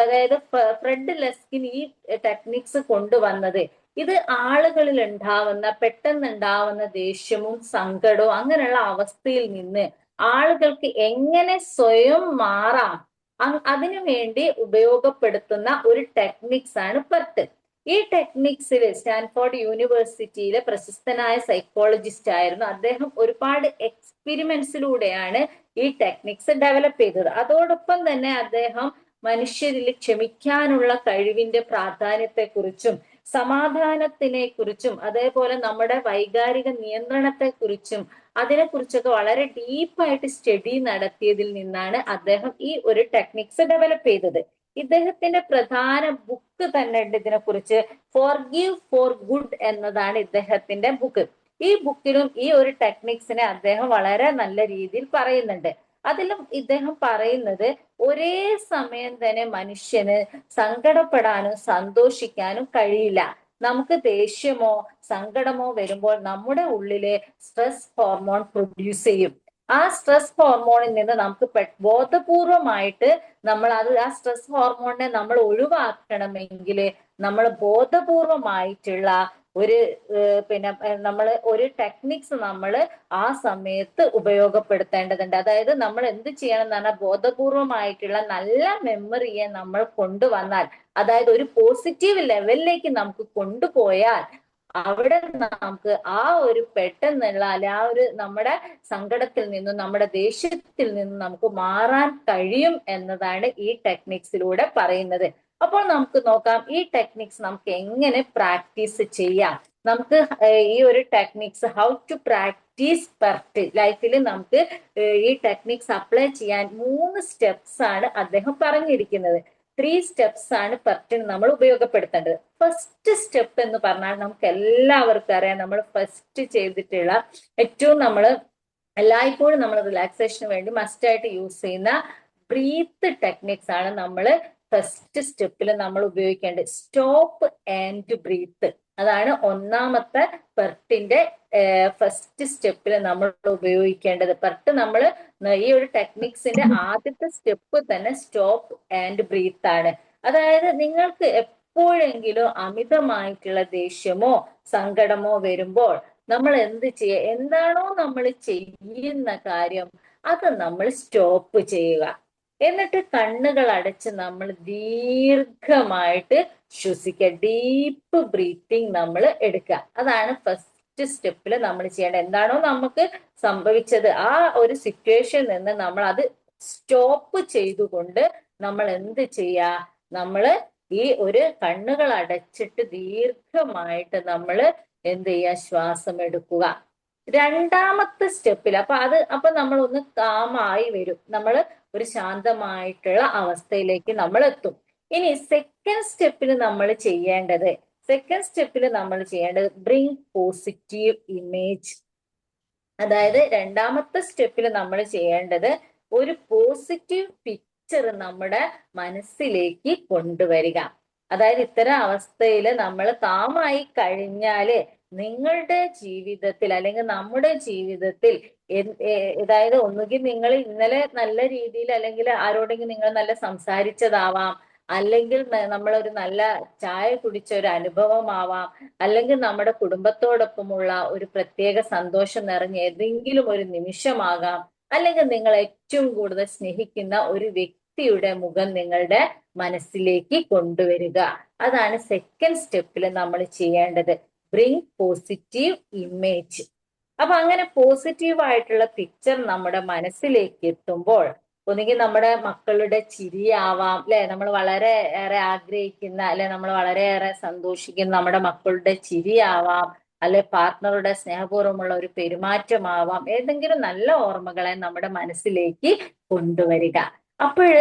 അതായത് ഫ്രെഡ് ലെസ്കിൻ ഈ ടെക്നിക്സ് കൊണ്ടുവന്നത് ഇത് ആളുകളിൽ ഉണ്ടാവുന്ന പെട്ടെന്നുണ്ടാവുന്ന ദേഷ്യവും സങ്കടവും അങ്ങനെയുള്ള അവസ്ഥയിൽ നിന്ന് ആളുകൾക്ക് എങ്ങനെ സ്വയം മാറാം അതിനു വേണ്ടി ഉപയോഗപ്പെടുത്തുന്ന ഒരു ടെക്നിക്സ് ആണ് പെർട്ട്. ഈ ടെക്നിക്സിൽ സ്റ്റാൻഫോർഡ് യൂണിവേഴ്സിറ്റിയിലെ പ്രശസ്തനായ സൈക്കോളജിസ്റ്റ് ആയിരുന്നു അദ്ദേഹം. ഒരുപാട് എക്സ്പെരിമെന്റ്സിലൂടെയാണ് ഈ ടെക്നിക്സ് ഡെവലപ്പ് ചെയ്തത്. അതോടൊപ്പം തന്നെ അദ്ദേഹം മനുഷ്യരിൽ ക്ഷമിക്കാനുള്ള കഴിവിന്റെ പ്രാധാന്യത്തെക്കുറിച്ചും സമാധാനത്തിനെ കുറിച്ചും അതേപോലെ നമ്മുടെ വൈകാരിക നിയന്ത്രണത്തെക്കുറിച്ചും അതിനെക്കുറിച്ചൊക്കെ വളരെ ഡീപ്പായിട്ട് സ്റ്റഡി നടത്തിയതിൽ നിന്നാണ് അദ്ദേഹം ഈ ഒരു ടെക്നിക്സ് ഡെവലപ്പ് ചെയ്തത്. ഇദ്ദേഹത്തിന്റെ പ്രധാന ബുക്ക് തന്നെ ഉണ്ട് ഇതിനെക്കുറിച്ച്, ഫോർഗീവ് ഫോർ ഗുഡ് എന്നതാണ് ഇദ്ദേഹത്തിന്റെ ബുക്ക്. ഈ ബുക്കിലും ഈ ഒരു ടെക്നിക്സിനെ അദ്ദേഹം വളരെ നല്ല രീതിയിൽ പറയുന്നുണ്ട്. അതിലും ഇദ്ദേഹം പറയുന്നത് ഒരേ സമയം തന്നെ മനുഷ്യന് സങ്കടപ്പെടാനും സന്തോഷിക്കാനും കഴിയില്ല. നമുക്ക് ദേഷ്യമോ സങ്കടമോ വരുമ്പോൾ നമ്മുടെ ഉള്ളിലെ സ്ട്രെസ് ഹോർമോൺ പ്രൊഡ്യൂസ് ചെയ്യും. ആ സ്ട്രെസ് ഹോർമോണിൽ നിന്ന് നമുക്ക് ബോധപൂർവമായിട്ട് നമ്മൾ ആ സ്ട്രെസ് ഹോർമോണിനെ നമ്മൾ ഒഴിവാക്കണമെങ്കിൽ നമ്മൾ ബോധപൂർവമായിട്ടുള്ള ഒരു നമ്മൾ ഒരു ടെക്നിക്സ് നമ്മൾ ആ സമയത്ത് ഉപയോഗപ്പെടുത്തേണ്ടതുണ്ട്. അതായത് നമ്മൾ എന്ത് ചെയ്യണം എന്ന് പറഞ്ഞാൽ ബോധപൂർവമായിട്ടുള്ള നല്ല മെമ്മറിയെ നമ്മൾ കൊണ്ടുവന്നാൽ, അതായത് ഒരു പോസിറ്റീവ് ലെവലിലേക്ക് നമുക്ക് കൊണ്ടുപോയാൽ അവിടെ നമുക്ക് ആ ഒരു പെട്ടെന്നുള്ള അല്ലെ ആ ഒരു നമ്മുടെ സങ്കടത്തിൽ നിന്നും നമ്മുടെ ദേഷ്യത്തിൽ നിന്നും നമുക്ക് മാറാൻ കഴിയും എന്നതാണ് ഈ ടെക്നിക്സിലൂടെ പറയുന്നത്. അപ്പോൾ നമുക്ക് നോക്കാം ഈ ടെക്നിക്സ് നമുക്ക് എങ്ങനെ പ്രാക്ടീസ് ചെയ്യാം. നമുക്ക് ഈ ഒരു ടെക്നിക്സ് ഹൗ ടു പ്രാക്ടീസ് പെർട്ട് ലൈഫിൽ നമുക്ക് ഈ ടെക്നിക്സ് അപ്ലൈ ചെയ്യാൻ 3 സ്റ്റെപ്സ് ആണ് അദ്ദേഹം പറഞ്ഞിരിക്കുന്നത്. 3 സ്റ്റെപ്സ് ആണ് പെർട്ടിന് നമ്മൾ ഉപയോഗപ്പെടുത്തേണ്ടത്. ഫസ്റ്റ് സ്റ്റെപ്പ് എന്ന് പറഞ്ഞാൽ നമുക്ക് എല്ലാവർക്കും അറിയാം, നമ്മൾ ഫസ്റ്റ് ചെയ്തിട്ടുള്ള ഏറ്റവും എല്ലായ്പ്പോഴും നമ്മൾ റിലാക്സേഷന് വേണ്ടി മസ്റ്റ് ആയിട്ട് യൂസ് ചെയ്യുന്ന ബ്രീത്ത് ടെക്നിക്സ് ആണ് നമ്മൾ ഫസ്റ്റ് സ്റ്റെപ്പിൽ നമ്മൾ ഉപയോഗിക്കേണ്ടത്. സ്റ്റോപ്പ് ആൻഡ് ബ്രീത്ത്, അതാണ് ഒന്നാമത്തെ പെർട്ടിന്റെ ഫസ്റ്റ് സ്റ്റെപ്പിൽ നമ്മൾ ഉപയോഗിക്കേണ്ടത്. പെർട്ട് നമ്മൾ ഈ ഒരു ടെക്നിക്സിന്റെ ആദ്യത്തെ സ്റ്റെപ്പ് തന്നെ സ്റ്റോപ്പ് ആൻഡ് ബ്രീത്ത് ആണ്. അതായത് നിങ്ങൾക്ക് എപ്പോഴെങ്കിലും അമിതമായിട്ടുള്ള ദേഷ്യമോ സങ്കടമോ വരുമ്പോൾ നമ്മൾ എന്ത് ചെയ്യുക, എന്താണോ നമ്മൾ ചെയ്യുന്ന കാര്യം അത് നമ്മൾ സ്റ്റോപ്പ് ചെയ്യുക. എന്നിട്ട് കണ്ണുകൾ അടച്ച് നമ്മൾ ദീർഘമായിട്ട് ശ്വസിക്കുക. ഡീപ്പ് ബ്രീത്തിങ് നമ്മൾ എടുക്കുക. അതാണ് ഫസ്റ്റ് സ്റ്റെപ്പിൽ നമ്മൾ ചെയ്യേണ്ടത്. എന്താണോ നമുക്ക് സംഭവിച്ചത് ആ ഒരു സിറ്റുവേഷനിൽ നിന്ന് നമ്മൾ അത് സ്റ്റോപ്പ് ചെയ്തുകൊണ്ട് നമ്മൾ എന്ത് ചെയ്യുക, നമ്മൾ ഈ ഒരു കണ്ണുകൾ അടച്ചിട്ട് ദീർഘമായിട്ട് നമ്മൾ എന്ത് ചെയ്യുക, ശ്വാസം എടുക്കുക. രണ്ടാമത്തെ സ്റ്റെപ്പിൽ അപ്പൊ നമ്മൾ ഒന്ന് കാമായി വരും, നമ്മൾ ഒരു ശാന്തമായിട്ടുള്ള അവസ്ഥയിലേക്ക് നമ്മൾ എത്തും. ഇനി സെക്കൻഡ് സ്റ്റെപ്പിൽ നമ്മൾ ചെയ്യേണ്ടത് ബ്രിങ് പോസിറ്റീവ് ഇമേജ്. അതായത് രണ്ടാമത്തെ സ്റ്റെപ്പിൽ നമ്മൾ ചെയ്യേണ്ടത് ഒരു പോസിറ്റീവ് പിക്ചർ നമ്മുടെ മനസ്സിലേക്ക് കൊണ്ടുവരിക. അതായത് ഇത്തരം അവസ്ഥയിൽ നമ്മൾ കാമായി കഴിഞ്ഞാല് നിങ്ങളുടെ ജീവിതത്തിൽ അല്ലെങ്കിൽ നമ്മുടെ ജീവിതത്തിൽ അതായത് ഒന്നുകിൽ നിങ്ങൾ ഇന്നലെ നല്ല രീതിയിൽ അല്ലെങ്കിൽ ആരോടെങ്കിലും നിങ്ങൾ നല്ല സംസാരിച്ചതാവാം, അല്ലെങ്കിൽ നമ്മളൊരു നല്ല ചായ കുടിച്ച ഒരു അനുഭവമാവാം, അല്ലെങ്കിൽ നമ്മുടെ കുടുംബത്തോടൊപ്പമുള്ള ഒരു പ്രത്യേക സന്തോഷം നിറഞ്ഞ ഏതെങ്കിലും ഒരു നിമിഷമാകാം, അല്ലെങ്കിൽ നിങ്ങൾ ഏറ്റവും കൂടുതൽ സ്നേഹിക്കുന്ന ഒരു വ്യക്തിയുടെ മുഖം നിങ്ങളുടെ മനസ്സിലേക്ക് കൊണ്ടുവരിക. അതാണ് സെക്കൻഡ് സ്റ്റെപ്പിൽ നമ്മൾ ചെയ്യേണ്ടത്, ബ്രിങ് പോസിറ്റീവ് ഇമേജ്. അപ്പൊ അങ്ങനെ പോസിറ്റീവ് ആയിട്ടുള്ള പിക്ചർ നമ്മുടെ മനസ്സിലേക്ക് എത്തുമ്പോൾ ഒന്നുകിൽ നമ്മുടെ മക്കളുടെ ചിരിയാവാം, അല്ലെ, നമ്മൾ വളരെ ഏറെ ആഗ്രഹിക്കുന്ന അല്ലെ നമ്മൾ വളരെയേറെ സന്തോഷിക്കുന്ന നമ്മുടെ മക്കളുടെ ചിരിയാവാം, അല്ലെ പാർട്ട്ണറുടെ സ്നേഹപൂർവ്വമുള്ള ഒരു പെരുമാറ്റമാവാം, ഏതെങ്കിലും നല്ല ഓർമ്മകളെ നമ്മുടെ മനസ്സിലേക്ക് കൊണ്ടുവരിക. അപ്പോഴ്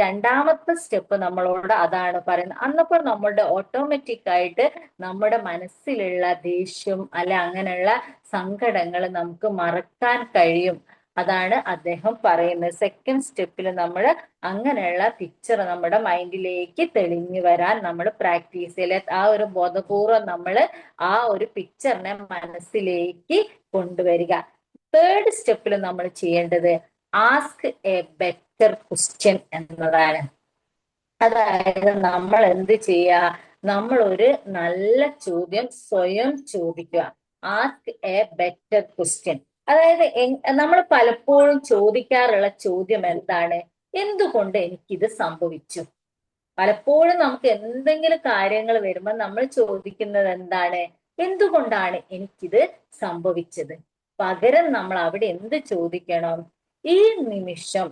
രണ്ടാമത്തെ സ്റ്റെപ്പ് നമ്മളോട് അതാണ് പറയുന്നത്. അന്നപ്പോൾ നമ്മളുടെ ഓട്ടോമാറ്റിക് ആയിട്ട് നമ്മുടെ മനസ്സിലുള്ള ദേഷ്യം അല്ലെ അങ്ങനെയുള്ള സങ്കടങ്ങൾ നമുക്ക് മറക്കാൻ കഴിയും. അതാണ് അദ്ദേഹം പറയുന്നത്. സെക്കൻഡ് സ്റ്റെപ്പിൽ നമ്മൾ അങ്ങനെയുള്ള പിക്ചർ നമ്മുടെ മൈൻഡിലേക്ക് തെളിഞ്ഞു വരാൻ നമ്മൾ പ്രാക്ടീസ് ചെയ്യല്, ആ ഒരു ബോധപൂർവം നമ്മൾ ആ ഒരു പിക്ചറിനെ മനസ്സിലേക്ക് കൊണ്ടുവരിക. തേർഡ് സ്റ്റെപ്പിൽ നമ്മൾ ചെയ്യേണ്ടത് ആസ്ക് എ ബെറ്റർ ക്വസ്റ്റ്യൻ എന്നതാണ്. അതായത് നമ്മൾ എന്ത് ചെയ്യുക, നമ്മൾ ഒരു നല്ല ചോദ്യം സ്വയം ചോദിക്കുക. Ask A better question. അതായത് നമ്മൾ പലപ്പോഴും ചോദിക്കാറുള്ള ചോദ്യം എന്താണ്, എന്തുകൊണ്ട് എനിക്കിത് സംഭവിച്ചു? പലപ്പോഴും നമുക്ക് എന്തെങ്കിലും കാര്യങ്ങൾ വരുമ്പോൾ നമ്മൾ ചോദിക്കുന്നത് എന്താണ്, എന്തുകൊണ്ടാണ് എനിക്കിത് സംഭവിച്ചത്? പകരം നമ്മൾ അവിടെ എന്ത് ചോദിക്കണം, ഈ നിമിഷം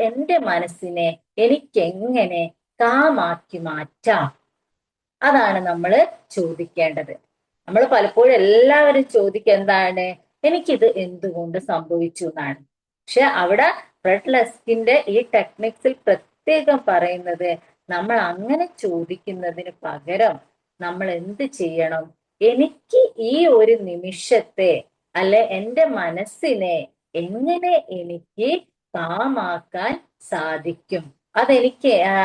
എന്റെ മനസ്സിനെ എനിക്കെങ്ങനെ കാമാക്കി മാറ്റാം? അതാണ് നമ്മൾ ചോദിക്കേണ്ടത്. നമ്മൾ പലപ്പോഴും എല്ലാവരും ചോദിക്കുക എന്താണ്, എനിക്കിത് എന്തുകൊണ്ട് സംഭവിച്ചു എന്നാണ്. പക്ഷെ അവിടെ ഫ്രെഡ് ലസ്കിന്റെ ഈ ടെക്നിക്സിൽ പ്രത്യേകം പറയുന്നത് നമ്മൾ അങ്ങനെ ചോദിക്കുന്നതിന് പകരം നമ്മൾ എന്ത് ചെയ്യണം, എനിക്ക് ഈ ഒരു നിമിഷത്തെ അല്ലെ എന്റെ മനസ്സിനെ എങ്ങനെ എനിക്ക് കാമാക്കാൻ സാധിക്കും,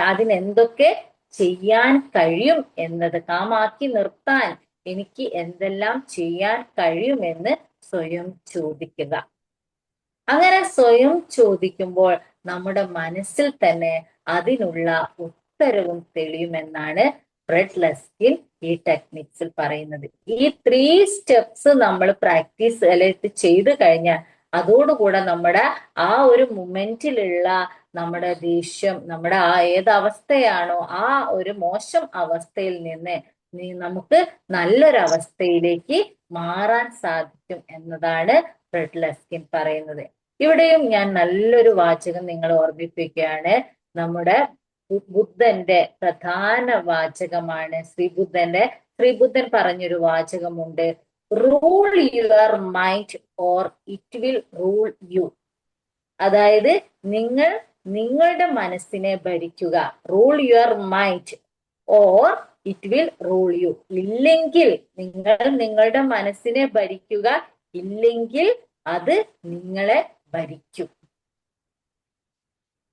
അതിനെന്തൊക്കെ ചെയ്യാൻ കഴിയും എന്നത്, കാമാക്കി നിർത്താൻ എനിക്ക് എന്തെല്ലാം ചെയ്യാൻ കഴിയുമെന്ന് സ്വയം ചോദിക്കുക. അങ്ങനെ സ്വയം ചോദിക്കുമ്പോൾ നമ്മുടെ മനസ്സിൽ തന്നെ അതിനുള്ള ഉത്തരവും തെളിയുമെന്നാണ് ഫ്രെഡ് ലസ്കിൻ ഈ ടെക്നിക്സിൽ പറയുന്നത്. ഈ 3 സ്റ്റെപ്സ് നമ്മൾ പ്രാക്ടീസ് അല്ലെങ്കിൽ ചെയ്തു കഴിഞ്ഞാൽ അതോടുകൂടെ നമ്മുടെ ആ ഒരു മൊമെന്റിലുള്ള നമ്മുടെ ദേഷ്യം, നമ്മുടെ ആ ഏത് അവസ്ഥയാണോ ആ ഒരു മോശം അവസ്ഥയിൽ നിന്ന് നമുക്ക് നല്ലൊരവസ്ഥയിലേക്ക് മാറാൻ സാധിക്കും എന്നതാണ് ഫ്രെഡ് ലസ്കിൻ പറയുന്നത്. ഇവിടെയും ഞാൻ നല്ലൊരു വാചകം നിങ്ങൾ ഓർമ്മിപ്പിക്കുകയാണ്. നമ്മുടെ ബുദ്ധന്റെ പ്രധാന വാചകമാണ്, ശ്രീ ബുദ്ധന്റെ ശ്രീബുദ്ധൻ പറഞ്ഞൊരു വാചകമുണ്ട്, rule your mind or it will rule you. അതായത് നിങ്ങൾ നിങ്ങളുടെ മനസ്സിനെ ഭരിക്കുക, rule your mind or it will rule you. ഇല്ലെങ്കിൽ നിങ്ങൾ നിങ്ങളുടെ മനസ്സിനെ ഭരിക്കുക, ഇല്ലെങ്കിൽ അത് നിങ്ങളെ ഭരിക്കും.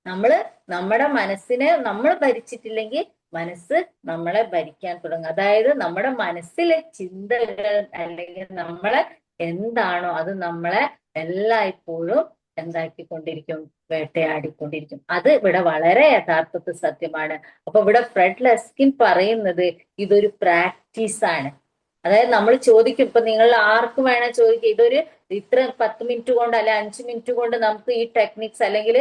നമ്മുടെ മനസ്സിനെ നമ്മൾ ഭരിച്ചിട്ടില്ലെങ്കിൽ മനസ്സ് നമ്മളെ ഭരിക്കാൻ തുടങ്ങും. അതായത് നമ്മുടെ മനസ്സിലെ ചിന്തകൾ അല്ലെങ്കിൽ നമ്മളെ എന്താണോ അത് നമ്മളെ എല്ലായ്പ്പോഴും എന്താക്കിക്കൊണ്ടിരിക്കും, വേട്ടയാടിക്കൊണ്ടിരിക്കും. അത് ഇവിടെ വളരെ യഥാർത്ഥത്തിൽ സത്യമാണ്. അപ്പൊ ഇവിടെ ഫ്രെഡ് ലെസ്കിൻ പറയുന്നത് ഇതൊരു പ്രാക്ടീസാണ്. അതായത് നമ്മൾ ചോദിക്കും, ഇപ്പൊ നിങ്ങൾ ആർക്ക് വേണേ ചോദിക്കും, ഇതൊരു ഇത്ര 10 മിനിറ്റ് കൊണ്ട് അല്ലെ 5 മിനിറ്റ് കൊണ്ട് നമുക്ക് ഈ ടെക്നിക്സ് അല്ലെങ്കിൽ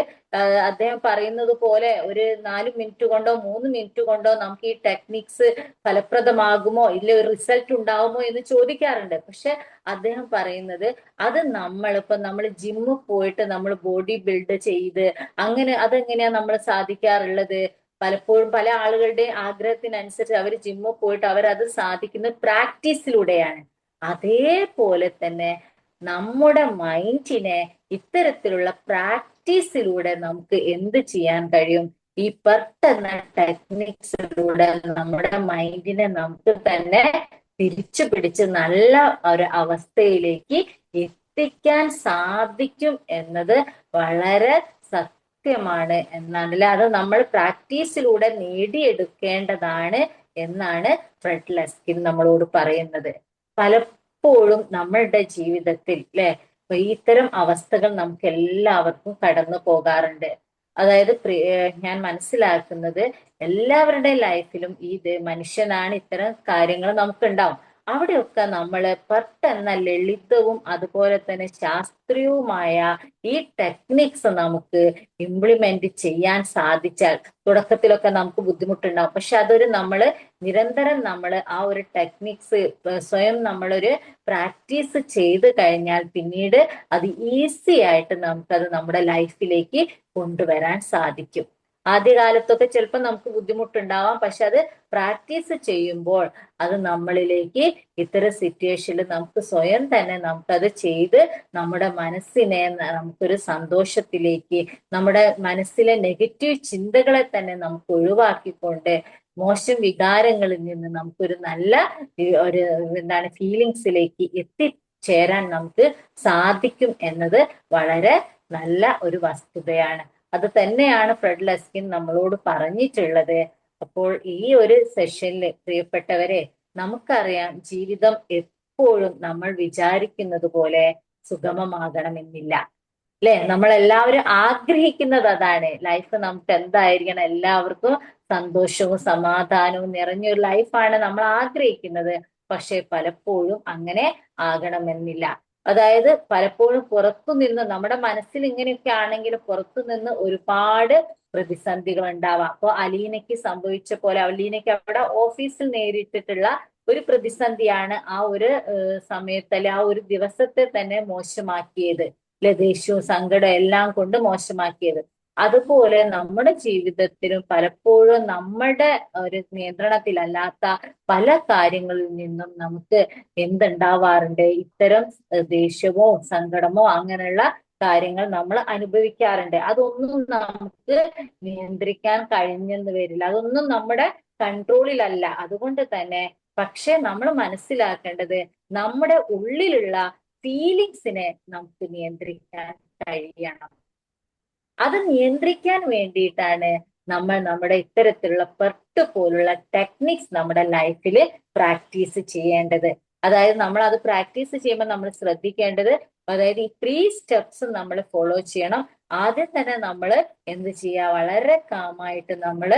അദ്ദേഹം പറയുന്നത് പോലെ ഒരു 4 മിനിറ്റ് കൊണ്ടോ 3 മിനിറ്റ് കൊണ്ടോ നമുക്ക് ഈ ടെക്നിക്സ് ഫലപ്രദമാകുമോ ഇല്ല ഒരു റിസൾട്ട് ഉണ്ടാവുമോ എന്ന് ചോദിക്കാറുണ്ട്. പക്ഷെ അദ്ദേഹം പറയുന്നത് അത് നമ്മൾ ജിമ്മിൽ പോയിട്ട് നമ്മൾ ബോഡി ബിൽഡ് ചെയ്ത് അങ്ങനെ അതെങ്ങനെയാ നമ്മൾ സാധിക്കാറുള്ളത്? പലപ്പോഴും പല ആളുകളുടെ ആഗ്രഹത്തിനനുസരിച്ച് അവർ ജിമ്മിൽ പോയിട്ട് അവരത് സാധിക്കുന്നത് പ്രാക്ടീസിലൂടെയാണ്. അതേപോലെ തന്നെ നമ്മുടെ മൈൻഡിനെ ഇത്തരത്തിലുള്ള പ്രാക്ടീസിലൂടെ നമുക്ക് എന്ത് ചെയ്യാൻ കഴിയും? ഈ പെർട്ട് എന്ന ടെക്നിക്സിലൂടെ നമ്മുടെ മൈൻഡിനെ നമുക്ക് തന്നെ തിരിച്ചു പിടിച്ച് നല്ല ഒരു അവസ്ഥയിലേക്ക് എത്തിക്കാൻ സാധിക്കും എന്നത് വളരെ സത്യമാണ് എന്നാണ്. അത് നമ്മൾ പ്രാക്ടീസിലൂടെ നേടിയെടുക്കേണ്ടതാണ് എന്നാണ് ഫ്രെഡ് ലെസ്കിൻ നമ്മളോട് പറയുന്നത്. പലപ്പോഴും നമ്മളുടെ ജീവിതത്തിൽ ഇത്തരം അവസ്ഥകൾ നമുക്ക് എല്ലാവർക്കും കടന്നു പോകാറുണ്ട്. അതായത് ഞാൻ മനസ്സിലാക്കുന്നത് എല്ലാവരുടെ ലൈഫിലും മനുഷ്യനാണ്, ഇത്തരം കാര്യങ്ങൾ നമുക്കുണ്ടാവും. അവിടെയൊക്കെ നമ്മൾ പെട്ടെന്ന ലളിതവും അതുപോലെ തന്നെ ശാസ്ത്രീയവുമായ ഈ ടെക്നിക്സ് നമുക്ക് ഇംപ്ലിമെന്റ് ചെയ്യാൻ സാധിച്ചാൽ, തുടക്കത്തിലൊക്കെ നമുക്ക് ബുദ്ധിമുട്ടുണ്ടാവും, പക്ഷെ അതൊരു നിരന്തരം ആ ഒരു ടെക്നിക്സ് സ്വയം നമ്മളൊരു പ്രാക്ടീസ് ചെയ്ത് കഴിഞ്ഞാൽ പിന്നീട് അത് ഈസി ആയിട്ട് നമുക്കത് നമ്മുടെ ലൈഫിലേക്ക് കൊണ്ടുവരാൻ സാധിക്കും. ആദ്യകാലത്തൊക്കെ ചിലപ്പോൾ നമുക്ക് ബുദ്ധിമുട്ടുണ്ടാവാം, പക്ഷെ അത് പ്രാക്ടീസ് ചെയ്യുമ്പോൾ അത് നമ്മളിലേക്ക് ഇത്തരം സിറ്റുവേഷനിൽ നമുക്ക് സ്വയം തന്നെ നമുക്കത് ചെയ്ത് നമ്മുടെ മനസ്സിനെ നമുക്കൊരു സന്തോഷത്തിലേക്ക്, നമ്മുടെ മനസ്സിലെ നെഗറ്റീവ് ചിന്തകളെ തന്നെ നമുക്ക് ഒഴിവാക്കിക്കൊണ്ട് മോശം വികാരങ്ങളിൽ നിന്ന് നമുക്കൊരു നല്ല ഫീലിങ്സിലേക്ക് എത്തിച്ചേരാൻ നമുക്ക് സാധിക്കും എന്നത് വളരെ നല്ല ഒരു വസ്തുതയാണ്. അത് തന്നെയാണ് ഫ്രെഡ് ലെസ്കിൻ നമ്മളോട് പറഞ്ഞിട്ടുള്ളത്. അപ്പോൾ ഈ ഒരു സെഷനിൽ പ്രിയപ്പെട്ടവരെ, നമുക്കറിയാം ജീവിതം എപ്പോഴും നമ്മൾ വിചാരിക്കുന്നത് പോലെ സുഗമമാകണമെന്നില്ല, അല്ലെ? നമ്മളെല്ലാവരും ആഗ്രഹിക്കുന്നത് അതാണ്. ലൈഫ് നമുക്ക് എന്തായിരിക്കണം? എല്ലാവർക്കും സന്തോഷവും സമാധാനവും നിറഞ്ഞൊരു ലൈഫാണ് നമ്മൾ ആഗ്രഹിക്കുന്നത്. പക്ഷെ പലപ്പോഴും അങ്ങനെ ആകണമെന്നില്ല. അതായത് പലപ്പോഴും പുറത്തുനിന്ന് നമ്മുടെ മനസ്സിൽ ഇങ്ങനെയൊക്കെ ആണെങ്കിലും പുറത്തുനിന്ന് ഒരുപാട് പ്രതിസന്ധികൾ ഉണ്ടാവാം. അപ്പൊ അലീനയ്ക്ക് സംഭവിച്ച പോലെ, അലീനയ്ക്ക് അവിടെ ഓഫീസിൽ നേരിട്ടിട്ടുള്ള ഒരു പ്രതിസന്ധിയാണ് ആ ഒരു സമയത്ത് അല്ലെ ആ ഒരു ദിവസത്തെ തന്നെ മോശമാക്കിയത്, ദേഷ്യവും സങ്കടം എല്ലാം കൊണ്ട് മോശമാക്കിയത്. അതുപോലെ നമ്മുടെ ജീവിതത്തിലും പലപ്പോഴും നമ്മുടെ ഒരു നിയന്ത്രണത്തിലല്ലാത്ത പല കാര്യങ്ങളിൽ നിന്നും നമുക്ക് എന്തുണ്ടാവാറുണ്ട്? ഇത്തരം ദേഷ്യമോ സങ്കടമോ അങ്ങനെയുള്ള കാര്യങ്ങൾ നമ്മൾ അനുഭവിക്കാറുണ്ട്. അതൊന്നും നമുക്ക് നിയന്ത്രിക്കാൻ കഴിഞ്ഞെന്ന് വരില്ല, അതൊന്നും നമ്മുടെ കൺട്രോളിലല്ല. അതുകൊണ്ട് തന്നെ പക്ഷെ നമ്മൾ മനസ്സിലാക്കേണ്ടത് നമ്മുടെ ഉള്ളിലുള്ള ഫീലിങ്സിനെ നമുക്ക് നിയന്ത്രിക്കാൻ കഴിയണം. അത് നിയന്ത്രിക്കാൻ വേണ്ടിയിട്ടാണ് നമ്മൾ നമ്മുടെ ഇത്തരത്തിലുള്ള പെർട്ട് പോലുള്ള ടെക്നിക്സ് നമ്മുടെ ലൈഫിൽ പ്രാക്ടീസ് ചെയ്യേണ്ടത്. അതായത് നമ്മൾ അത് പ്രാക്ടീസ് ചെയ്യുമ്പോൾ നമ്മൾ ശ്രദ്ധിക്കേണ്ടത്, അതായത് ഈ 3 സ്റ്റെപ്സ് നമ്മൾ ഫോളോ ചെയ്യണം. ആദ്യം തന്നെ നമ്മൾ എന്ത് ചെയ്യുക? വളരെ കാമായിട്ട് നമ്മൾ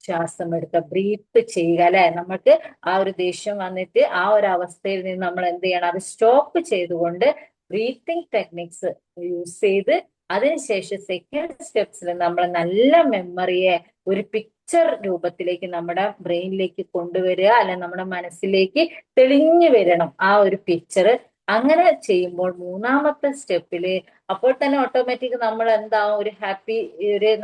ശ്വാസം എടുക്കുക, ബ്രീത്ത് ചെയ്യുക, അല്ലെ? നമുക്ക് ആ ഒരു ദേഷ്യം വന്നിട്ട് ആ ഒരു അവസ്ഥയിൽ നിന്ന് നമ്മൾ എന്ത് ചെയ്യണം? അത് സ്റ്റോപ്പ് ചെയ്തുകൊണ്ട് ബ്രീത്തിങ് ടെക്നിക്സ് യൂസ് ചെയ്ത് അതിനുശേഷം സെക്കൻഡ് സ്റ്റെപ്സിൽ നമ്മൾ നല്ല മെമ്മറിയെ ഒരു പിക്ചർ രൂപത്തിലേക്ക് നമ്മുടെ ബ്രെയിനിലേക്ക് കൊണ്ടുവരിക, അല്ലെ നമ്മുടെ മനസ്സിലേക്ക് തെളിഞ്ഞു വരണം ആ ഒരു പിക്ചർ. അങ്ങനെ ചെയ്യുമ്പോൾ മൂന്നാമത്തെ സ്റ്റെപ്പില് അപ്പോൾ തന്നെ ഓട്ടോമാറ്റിക് നമ്മൾ എന്താവും? ഒരു ഹാപ്പി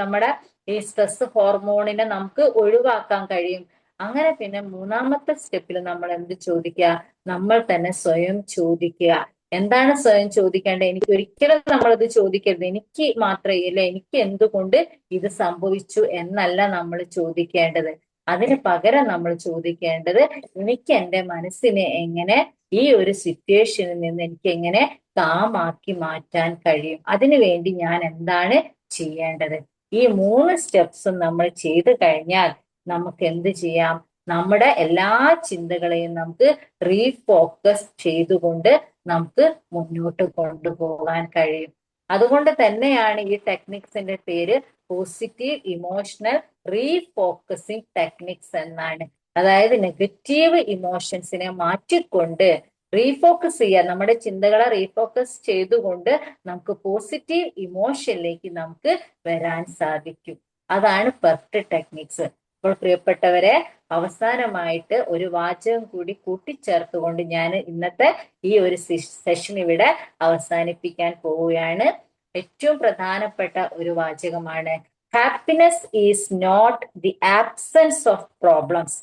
നമ്മുടെ ഈ സ്ട്രെസ് ഹോർമോണിനെ നമുക്ക് ഒഴിവാക്കാൻ കഴിയും. അങ്ങനെ പിന്നെ മൂന്നാമത്തെ സ്റ്റെപ്പിൽ നമ്മൾ എന്ത് ചോദിക്കുക? നമ്മൾ തന്നെ സ്വയം ചോദിക്കുക. എന്താണ് സ്വയം ചോദിക്കേണ്ടത്? എനിക്ക് ഒരിക്കലും നമ്മളത് ചോദിക്കരുത്, എനിക്ക് മാത്രമേ ഇല്ല, എനിക്ക് എന്തുകൊണ്ട് ഇത് സംഭവിച്ചു എന്നല്ല നമ്മൾ ചോദിക്കേണ്ടത്. അതിന് പകരം നമ്മൾ ചോദിക്കേണ്ടത്, എനിക്ക് എന്റെ മനസ്സിനെ എങ്ങനെ ഈ ഒരു സിറ്റുവേഷനിൽ നിന്ന് എനിക്ക് എങ്ങനെ കാമാക്കി മാറ്റാൻ കഴിയും, അതിനു വേണ്ടി ഞാൻ എന്താണ് ചെയ്യേണ്ടത്? ഈ 3 സ്റ്റെപ്സും നമ്മൾ ചെയ്തു കഴിഞ്ഞാൽ നമുക്ക് എന്ത് ചെയ്യാം? നമ്മുടെ എല്ലാ ചിന്തകളെയും നമുക്ക് റീഫോക്കസ് ചെയ്തുകൊണ്ട് നമുക്ക് മുന്നോട്ട് കൊണ്ടുപോകാൻ കഴിയും. അതുകൊണ്ട് തന്നെയാണ് ഈ ടെക്നിക്സിന്റെ പേര് പോസിറ്റീവ് ഇമോഷണൽ റീഫോക്കസിങ് ടെക്നിക്സ് എന്നാണ്. അതായത് നെഗറ്റീവ് ഇമോഷൻസിനെ മാറ്റിക്കൊണ്ട് റീഫോക്കസ് ചെയ്യാൻ, നമ്മുടെ ചിന്തകളെ റീഫോക്കസ് ചെയ്തുകൊണ്ട് നമുക്ക് പോസിറ്റീവ് ഇമോഷനിലേക്ക് നമുക്ക് വരാൻ സാധിക്കും. അതാണ് പെർഫെക്റ്റ് ടെക്നിക്സ്. അപ്പോൾ പ്രിയപ്പെട്ടവരെ, അവസാനമായിട്ട് ഒരു വാചകം കൂടി കൂട്ടിച്ചേർത്തുകൊണ്ട് ഞാൻ ഇന്നത്തെ ഈ ഒരു സെഷൻ ഇവിടെ അവസാനിപ്പിക്കാൻ പോവുകയാണ്. ഏറ്റവും പ്രധാനപ്പെട്ട ഒരു വാചകമാണ്, happiness is not the absence of problems,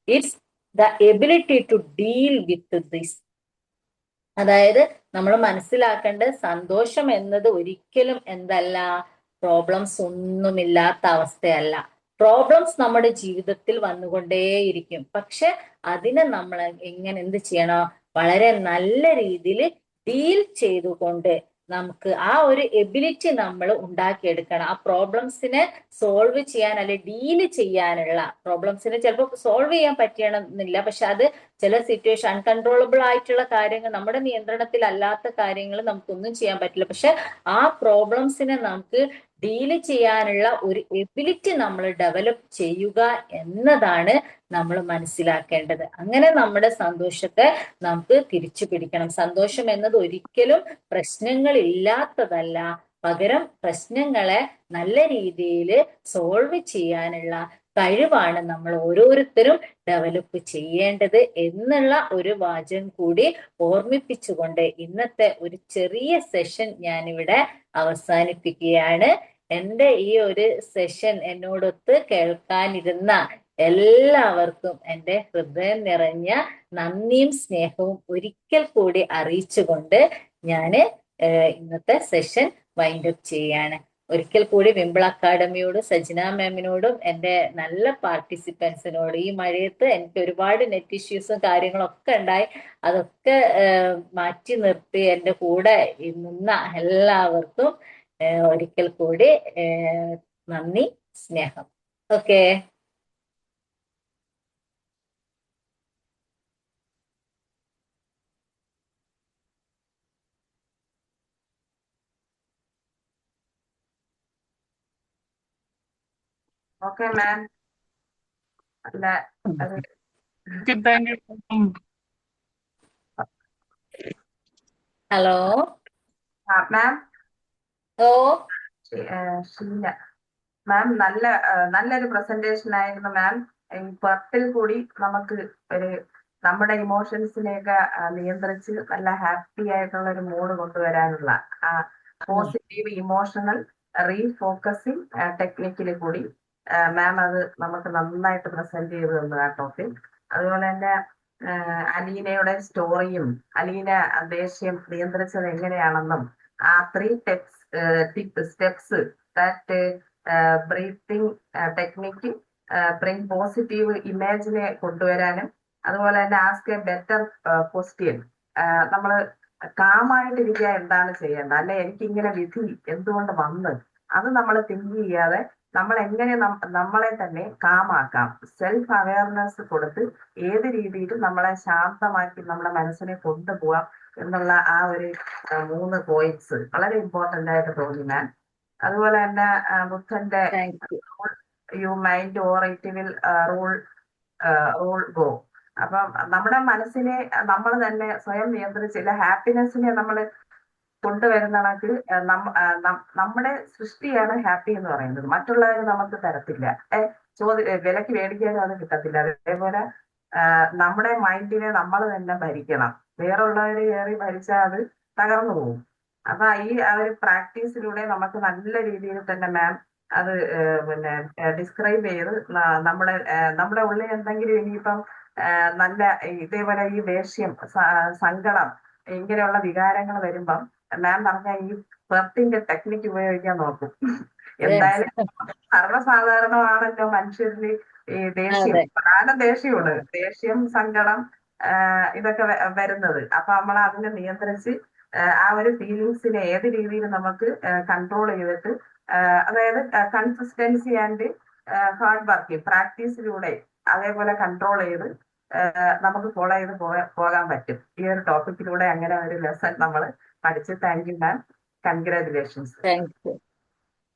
it's the ability to deal with this. അതായത് നമ്മൾ മനസ്സിലാക്കേണ്ടത്, സന്തോഷം എന്നത് ഒരിക്കലും എന്തല്ല, പ്രോബ്ലംസ് ഒന്നുമില്ലാത്ത അവസ്ഥയല്ല. പ്രോബ്ലംസ് നമ്മുടെ ജീവിതത്തിൽ വന്നുകൊണ്ടേയിരിക്കും. പക്ഷെ അതിനെ നമ്മൾ എങ്ങനെ എന്ത് ചെയ്യണം? വളരെ നല്ല രീതിയിൽ ഡീൽ ചെയ്തുകൊണ്ട് നമുക്ക് ആ ഒരു എബിലിറ്റി നമ്മൾ ഉണ്ടാക്കിയെടുക്കണം. ആ പ്രോബ്ലംസിനെ സോൾവ് ചെയ്യാൻ, അല്ലെ ഡീല് ചെയ്യാനുള്ള, പ്രോബ്ലംസിനെ ചിലപ്പോൾ സോൾവ് ചെയ്യാൻ പറ്റണമെന്നില്ല, പക്ഷെ അത് ചില സിറ്റുവേഷൻ അൺകൺട്രോളബിൾ ആയിട്ടുള്ള കാര്യങ്ങൾ, നമ്മുടെ നിയന്ത്രണത്തിൽ അല്ലാത്ത കാര്യങ്ങൾ നമുക്കൊന്നും ചെയ്യാൻ പറ്റില്ല. പക്ഷെ ആ പ്രോബ്ലംസിനെ നമുക്ക് ഡീല് ചെയ്യാനുള്ള ഒരു എബിലിറ്റി നമ്മൾ ഡെവലപ്പ് ചെയ്യുക എന്നതാണ് നമ്മൾ മനസ്സിലാക്കേണ്ടത്. അങ്ങനെ നമ്മുടെ സന്തോഷത്തെ നമുക്ക് തിരിച്ചു പിടിക്കണം. സന്തോഷം എന്നത് ഒരിക്കലും പ്രശ്നങ്ങൾ ഇല്ലാത്തതല്ല, പകരം പ്രശ്നങ്ങളെ നല്ല രീതിയിൽ സോൾവ് ചെയ്യാനുള്ള കഴിവാണ് നമ്മൾ ഓരോരുത്തരും ഡെവലപ്പ് ചെയ്യേണ്ടത് എന്നുള്ള ഒരു വാചകം കൂടി ഓർമ്മിപ്പിച്ചുകൊണ്ട് ഇന്നത്തെ ഒരു ചെറിയ സെഷൻ ഞാനിവിടെ അവസാനിപ്പിക്കുകയാണ്. എൻ്റെ ഈ ഒരു സെഷൻ എന്നോടൊത്ത് കേൾക്കാനിരുന്ന എല്ലാവർക്കും എൻ്റെ ഹൃദയം നിറഞ്ഞ നന്ദിയും സ്നേഹവും ഒരിക്കൽ കൂടി അറിയിച്ചുകൊണ്ട് ഞാൻ ഇന്നത്തെ സെഷൻ വൈൻഡ് അപ്പ് ചെയ്യാണ്. ഒരിക്കൽ കൂടി വിംബിൾ അക്കാഡമിയോടും സജിന മാമിനോടും എൻ്റെ നല്ല പാർട്ടിസിപ്പൻസിനോട്, ഈ മഴയത്ത് എനിക്ക് ഒരുപാട് നെറ്റ് ഇഷ്യൂസും കാര്യങ്ങളൊക്കെ ഉണ്ടായി, അതൊക്കെ മാറ്റി നിർത്തി എൻ്റെ കൂടെ നിന്ന എല്ലാവർക്കും ഒരിക്കൽ കൂടി നന്ദി, സ്നേഹം. ഓക്കെ. Okay ma'am. അല്ല അത് ഹലോ. മാം, ഓ, ഷീല മാം, നല്ലൊരു പ്രസന്റേഷൻ ആയിരുന്നു മാം. ഈ പത്തിൽ കൂടി നമുക്ക് ഒരു നമ്മുടെ ഇമോഷൻസിനെയൊക്കെ നിയന്ത്രിച്ച് നല്ല ഹാപ്പി ആയിട്ടുള്ള ഒരു മൂഡ് കൊണ്ടുവരാനുള്ള പോസിറ്റീവ് ഇമോഷണൽ റീഫോക്കസിങ് ടെക്നിക്കിൽ കൂടി മാം അത് നമുക്ക് നന്നായിട്ട് പ്രസന്റ് ചെയ്തു തന്നു ആ ടോപ്പിക്. അതുപോലെ തന്നെ അലീനയുടെ സ്റ്റോറിയും അലീന ദേഷ്യം നിയന്ത്രിച്ചത് എങ്ങനെയാണെന്നും ആ 3 steps that breathing technique bring positive ഇമേജിനെ കൊണ്ടുവരാനും, അതുപോലെ തന്നെ ആസ്ക് എ ബെറ്റർ ക്വസ്റ്റ്യൻ, നമ്മൾ കാമായിട്ടിരിക്കുക എന്താണ് ചെയ്യേണ്ടത്, അല്ലെ എനിക്കിങ്ങനെ വിധി എന്തുകൊണ്ട് വന്ന്, അത് നമ്മൾ തിങ്ക് ചെയ്യാതെ നമ്മൾ എങ്ങനെ നമ്മളെ തന്നെ കാമാക്കാം, സെൽഫ് അവയർനെസ് കൊടുത്ത് ഏത് രീതിയിൽ നമ്മളെ ശാന്തമാക്കി നമ്മുടെ മനസ്സിനെ കൊണ്ടുപോകാം എന്നുള്ള ആ ഒരു 3 പോയിന്റ്സ് വളരെ ഇമ്പോർട്ടന്റ് ആയിട്ട് തോന്നി മാം. അതുപോലെ തന്നെ ബുദ്ധന്റെ you mind or it will rule go. അപ്പം നമ്മുടെ മനസ്സിനെ നമ്മൾ തന്നെ സ്വയം നിയന്ത്രിച്ചില്ല, ഹാപ്പിനെസ്സിനെ നമ്മൾ കൊണ്ടുവരുന്നവർക്ക് നമ്മുടെ സൃഷ്ടിയാണ് ഹാപ്പി എന്ന് പറയുന്നത്. മറ്റുള്ളവർ നമുക്ക് തരത്തില്ല, വിലക്ക് മേടിക്കാനും അത് കിട്ടത്തില്ല. അതേപോലെ നമ്മുടെ മൈൻഡിനെ നമ്മൾ തന്നെ ഭരിക്കണം. വേറുള്ളവര് കയറി ഭരിച്ചാൽ അത് തകർന്നു പോകും. അപ്പൊ ഈ ഒരു പ്രാക്ടീസിലൂടെ നമുക്ക് നല്ല രീതിയിൽ തന്നെ മാം അത് പിന്നെ ഡിസ്ക്രൈബ് ചെയ്ത് നമ്മുടെ ഉള്ളിൽ എന്തെങ്കിലും ഇനിയിപ്പം നല്ല ഇതേപോലെ ഈ ദേഷ്യം, സങ്കടം ഇങ്ങനെയുള്ള വികാരങ്ങൾ വരുമ്പം മാം പറഞ്ഞ ഈ ഫ്ലർട്ടിന്റെ ടെക്നിക്ക് ഉപയോഗിക്കാൻ നോക്കും. എന്തായാലും സർവ്വസാധാരണമാണല്ലോ മനുഷ്യരിൽ ഈ ദേഷ്യം, അതെ പ്രധാന ദേഷ്യമാണ്, ദേഷ്യം, സങ്കടം ഇതൊക്കെ വരുന്നത്. അപ്പൊ നമ്മൾ അതിനെ നിയന്ത്രിച്ച് ആ ഒരു ഫീലിങ്സിനെ ഏത് രീതിയിൽ നമുക്ക് കൺട്രോൾ ചെയ്തിട്ട്, അതായത് കൺസിസ്റ്റൻസി ആൻഡ് ഹാർഡ് വർക്കിംഗ് പ്രാക്ടീസിലൂടെ അതേപോലെ കൺട്രോൾ ചെയ്ത് നമുക്ക് ഫോളോ ചെയ്ത് പോകാൻ പറ്റും. ഈ ഒരു ടോപ്പിക്കിലൂടെ അങ്ങനെ ഒരു ലെസൺ നമ്മൾ പഠിച്ച്. Thank you ma'am, congratulations.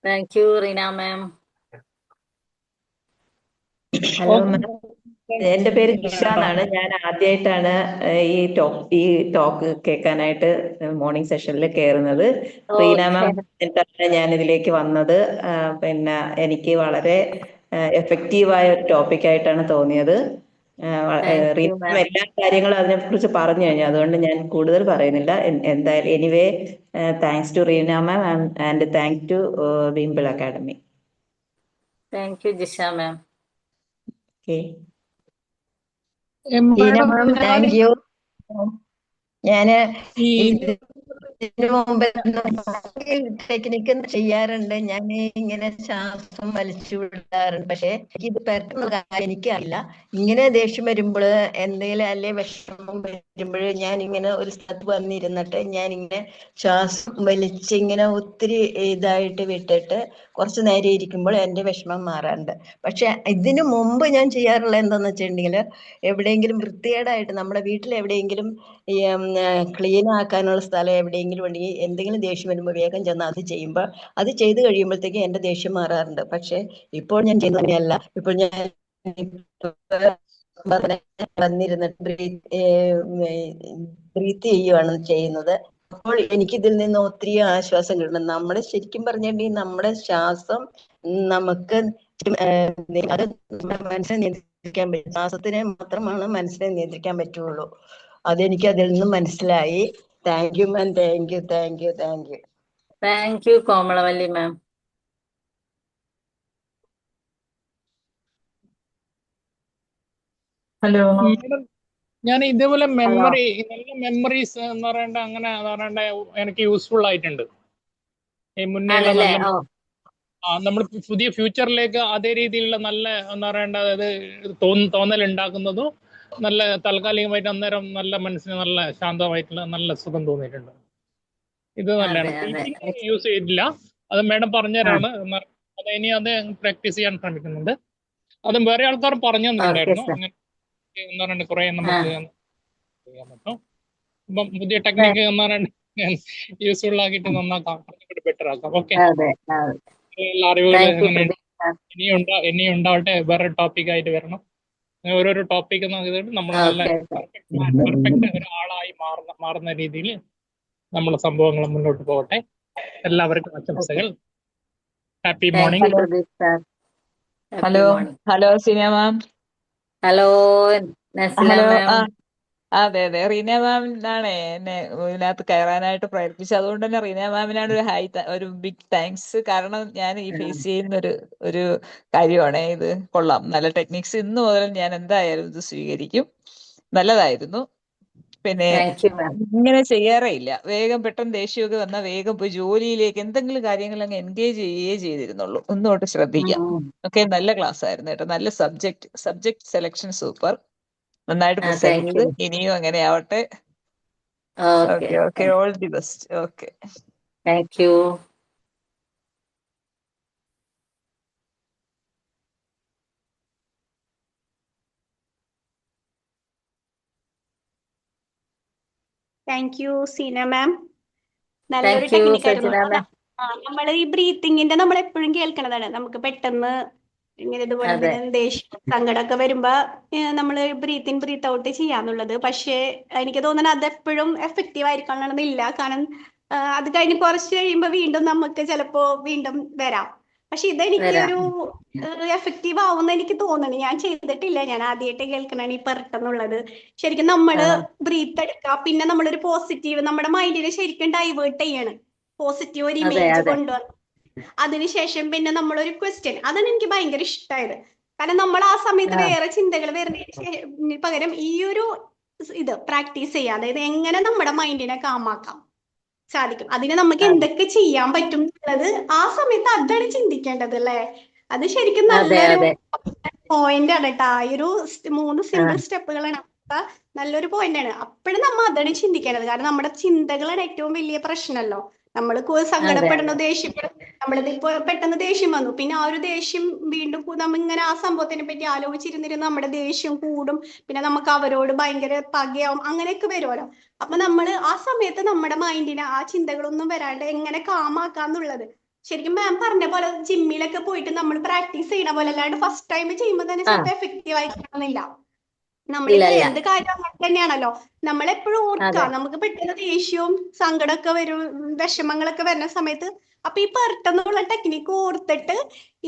Thank you Reena ma'am. Hello മാം, എന്റെ പേര് ജിഷ എന്നാണ്. ഞാൻ ആദ്യമായിട്ടാണ് ഈ ടോക്ക് കേൾക്കാനായിട്ട് മോർണിംഗ് സെഷനിൽ കയറുന്നത്. റീന മാം എന്നിട്ടാണ് ഞാൻ ഇതിലേക്ക് വന്നത്. പിന്നെ എനിക്ക് വളരെ എഫക്റ്റീവായ ഒരു ടോപ്പിക്കായിട്ടാണ് തോന്നിയത്. റീന മാം എല്ലാ കാര്യങ്ങളും അതിനെക്കുറിച്ച് പറഞ്ഞു കഴിഞ്ഞു, അതുകൊണ്ട് ഞാൻ കൂടുതൽ പറയുന്നില്ല. എന്തായാലും anyway, thanks to Reena ma'am and thank to Wimble Academy. Thank you Jisha ma'am. Thank you. ഞാന് ഇതിനു മുമ്പ് ടെക്നിക്ക് ചെയ്യാറുണ്ട്. ഞാൻ ഇങ്ങനെ ശ്വാസം വലിച്ചു വിടാറുണ്ട്. പക്ഷെ ഇത് പെട്ടെന്ന് കാര്യം എനിക്കറിയില്ല. ഇങ്ങനെ ദേഷ്യം വരുമ്പോൾ എന്തെങ്കിലും അല്ലെ വിഷമം വരുമ്പോൾ ഞാൻ ഇങ്ങനെ ഒരു സ്ഥലത്ത് വന്നിരുന്നിട്ട് ഞാൻ ഇങ്ങനെ ശ്വാസം വലിച്ച് ഇങ്ങനെ ഒത്തിരി ഇതായിട്ട് വിട്ടിട്ട് കുറച്ച് നേരം ഇരിക്കുമ്പോൾ എൻ്റെ വിഷമം മാറാറുണ്ട്. പക്ഷെ ഇതിനു മുമ്പ് ഞാൻ ചെയ്യാറുള്ള എന്താന്ന് വെച്ചിട്ടുണ്ടെങ്കിൽ, എവിടെയെങ്കിലും വൃത്തികേടായിട്ട് നമ്മുടെ വീട്ടിൽ എവിടെയെങ്കിലും ഈ ക്ലീൻ ആക്കാനുള്ള സ്ഥലം എവിടെയെങ്കിലും ഉണ്ടെങ്കിൽ എന്തെങ്കിലും ദേഷ്യം വരുമ്പോൾ വേഗം ചെന്ന് അത് ചെയ്യുമ്പോൾ അത് ചെയ്ത് കഴിയുമ്പോഴത്തേക്ക് എൻ്റെ ദേഷ്യം മാറാറുണ്ട്. പക്ഷെ ഇപ്പോൾ ഞാൻ ചെയ്യുന്നതല്ല. ഇപ്പോൾ ഞാൻ വന്നിരുന്നിട്ട് ബ്രീത്ത് ചെയ്യുകയാണ് ചെയ്യുന്നത്. അപ്പോൾ എനിക്കിതിൽ നിന്ന് ഒത്തിരി ആശ്വാസം കിട്ടുന്നു. നമ്മൾ ശരിക്കും പറഞ്ഞിട്ടുണ്ടെങ്കിൽ നമ്മുടെ ശ്വാസം നമുക്ക് അത് മനസ്സിനെ നിയന്ത്രിക്കാൻ പറ്റും. ശ്വാസത്തിനെ മാത്രമാണ് മനസ്സിനെ നിയന്ത്രിക്കാൻ പറ്റുള്ളൂ. അതെനിക്ക് അതിൽ നിന്ന് മനസ്സിലായി. Thank you ma'am, thank you, thank you, thank you. Thank U Komalavalli ma'am. Hello, ഞാൻ ഇതേപോലെ നല്ല മെമ്മറീസ് എന്ന് പറയേണ്ട അങ്ങനെ എനിക്ക് യൂസ്ഫുൾ ആയിട്ടുണ്ട്. ഈ മുന്നേയുള്ള നല്ല നമ്മൾ പുതിയ ഫ്യൂച്ചറിലേക്ക് അതേ രീതിയിലുള്ള നല്ല എന്താ പറയേണ്ട, അതായത് തോന്നൽ ഉണ്ടാക്കുന്നതും നല്ല താൽക്കാലികമായിട്ട് അന്നേരം നല്ല മനസ്സിന് നല്ല ശാന്തമായിട്ടുള്ള നല്ല സുഖം തോന്നിയിട്ടുണ്ട്. ഇത് നല്ലതാണ്. ടീച്ചിങ് യൂസ് ചെയ്തിട്ടില്ല, അത് മാഡം പറഞ്ഞുതരാണ്. അത് ഇനി അത് പ്രാക്ടീസ് ചെയ്യാൻ ശ്രമിക്കുന്നുണ്ട്. അതും വേറെ ആൾക്കാർ പറഞ്ഞു തന്നിട്ടുണ്ടായിരുന്നു. അങ്ങനെ എന്താ പറയുക, കുറെ നമുക്ക് ചെയ്യാൻ പറ്റും. ഇപ്പം പുതിയ ടെക്നിക്ക് എന്താ പറയുക യൂസ്ഫുൾ ആക്കിയിട്ട് നന്നാക്കാം, ബെറ്റർ ആക്കാം. ഓക്കെ, അറിവുകൾ ഇനിയും ഉണ്ടാവട്ടെ. വേറെ ടോപ്പിക് ആയിട്ട് വരണം. ഓരോരോ ടോപ്പിക് നമ്മൾ നല്ല പെർഫെക്റ്റ് ഒരാളായി മാറുന്ന രീതിയിൽ നമ്മളെ സംഭവങ്ങൾ മുന്നോട്ട് പോകട്ടെ. എല്ലാവർക്കും ആശംസകൾ. Happy morning. Hello Siniya ma'am. Hello ma'am. അതെ റീന മാമിനാണ് എന്നെ ഇതിനകത്ത് കയറാനായിട്ട് പ്രേരിപ്പിച്ചത്. അതുകൊണ്ട് തന്നെ റീന മാമിനാണ് ഒരു ബിഗ് താങ്ക്സ്. കാരണം ഞാൻ ഈ ഫേസ് ചെയ്യുന്ന ഒരു കാര്യമാണ് ഇത്. കൊള്ളാം, നല്ല ടെക്നിക്സ്. ഇന്ന് മുതൽ ഞാൻ എന്തായാലും ഇത് സ്വീകരിക്കും. നല്ലതായിരുന്നു. പിന്നെ ഇങ്ങനെ ചെയ്യാറേ ഇല്ല. വേഗം പെട്ടെന്ന് ദേഷ്യമൊക്കെ വന്നാൽ വേഗം പോയി ജോലിയിലേക്ക് എന്തെങ്കിലും കാര്യങ്ങൾ അങ്ങ് എൻഗേജ് ചെയ്തിരുന്നുള്ളൂ. ഒന്നുകൊണ്ട് ശ്രദ്ധിക്കാം. ഓക്കെ, നല്ല ക്ലാസ് ആയിരുന്നു കേട്ടോ. നല്ല സബ്ജക്ട് സെലക്ഷൻ സൂപ്പർ. നന്നായിട്ട് പ്രസന്റ് ചെയ്ത്. ഇനിയും അങ്ങനെ ആവട്ടെ. Okay, all the best. Okay, thank you. Thank you Seena ma'am. നല്ലൊരു ടെക്നിക്കായിരുന്നു. നമ്മൾ ഈ ബ്രീത്തിങ്ങിന്റെ നമ്മൾ എപ്പോഴും കേൾക്കണതാണ്. നമുക്ക് പെട്ടെന്ന് ഇങ്ങനെ ഇതുപോലെ ദേഷ്യം, സങ്കടമൊക്കെ വരുമ്പോ നമ്മൾ ബ്രീത്ത് ഇൻ ബ്രീത്ത് ഔട്ട് ചെയ്യാന്നുള്ളത്. പക്ഷേ എനിക്ക് തോന്നുന്നത് അതെപ്പോഴും എഫക്റ്റീവ് ആയിരിക്കണമെന്നില്ല. കാരണം അത് കഴിഞ്ഞ് കുറച്ച് കഴിയുമ്പോൾ വീണ്ടും നമുക്ക് ചിലപ്പോ വീണ്ടും വരാം. പക്ഷെ ഇതെനിക്ക് ഒരു എഫക്റ്റീവ് ആവുമെന്ന് എനിക്ക് തോന്നുന്നു. ഞാൻ ചെയ്തിട്ടില്ല, ഞാൻ ആദ്യമായിട്ട് കേൾക്കണാണ് ഈ പെട്ടെന്നുള്ളത്. ശരിക്കും നമ്മള് ബ്രീത്ത് എടുക്കുക, പിന്നെ നമ്മളൊരു പോസിറ്റീവ് നമ്മുടെ മൈൻഡിനെ ശരിക്കും ഡൈവേർട്ട് ചെയ്യാണ്. പോസിറ്റീവ് ഒരു ഇമേജ് കൊണ്ടുവന്ന് അതിനുശേഷം പിന്നെ നമ്മളൊരു ക്വസ്റ്റ്യൻ, അതാണ് എനിക്ക് ഭയങ്കര ഇഷ്ടമായത്. കാരണം നമ്മൾ ആ സമയത്ത് വേറെ ചിന്തകൾ വരുന്നതിന് പകരം ഈ ഒരു ഇത് പ്രാക്ടീസ് ചെയ്യുക, അതായത് എങ്ങനെ നമ്മുടെ മൈൻഡിനെ കാമാക്കാം സാധിക്കും, അതിന് നമുക്ക് എന്തൊക്കെ ചെയ്യാൻ പറ്റും എന്നുള്ളത് ആ സമയത്ത് അതാണ് ചിന്തിക്കേണ്ടത് അല്ലേ. അത് ശരിക്കും നല്ലൊരു പോയിന്റ് ആണ് കേട്ടോ. ഈ ഒരു 3 സിമ്പിൾ സ്റ്റെപ്പുകളാണ് നല്ലൊരു പോയിന്റ് ആണ്. അപ്പോഴും നമ്മൾ അതാണ് ചിന്തിക്കേണ്ടത്. കാരണം നമ്മുടെ ചിന്തകളാണ് ഏറ്റവും വലിയ പ്രശ്നമല്ലോ. നമ്മൾ സങ്കടപ്പെടുന്ന, ദേഷ്യപ്പെടും. നമ്മളിതിപ്പോ പെട്ടെന്ന് ദേഷ്യം വന്നു, പിന്നെ ആ ഒരു ദേഷ്യം വീണ്ടും നമ്മ ഇങ്ങനെ ആ സംഭവത്തിനെ പറ്റി ആലോചിച്ചിരുന്നിരുന്ന് നമ്മുടെ ദേഷ്യം കൂടും, പിന്നെ നമുക്ക് അവരോട് ഭയങ്കര പകയാവും, അങ്ങനെയൊക്കെ വരുമല്ലോ. അപ്പൊ നമ്മൾ ആ സമയത്ത് നമ്മുടെ മൈൻഡിന് ആ ചിന്തകളൊന്നും വരാണ്ട് എങ്ങനെ കാമാക്കാന്നുള്ളത് ശരിക്കും മാം പറഞ്ഞ പോലെ ജിമ്മിലൊക്കെ പോയിട്ട് നമ്മൾ പ്രാക്ടീസ് ചെയ്യണ പോലെ അല്ലാണ്ട് ഫസ്റ്റ് ടൈം ചെയ്യുമ്പോൾ തന്നെ ചിലപ്പോൾ എഫക്റ്റീവ് ആയിക്കണമെന്നില്ല. നമ്മളിപ്പോ എന്ത് കാര്യം അങ്ങനെ തന്നെയാണല്ലോ. നമ്മളെപ്പോഴും ഓർക്കുക, നമുക്ക് പെട്ടെന്ന് ദേഷ്യവും സങ്കടമൊക്കെ വരും, വിഷമങ്ങളൊക്കെ വരുന്ന സമയത്ത് അപ്പൊ ഈ പെട്ടെന്നുള്ള ടെക്നിക്ക് ഓർത്തിട്ട്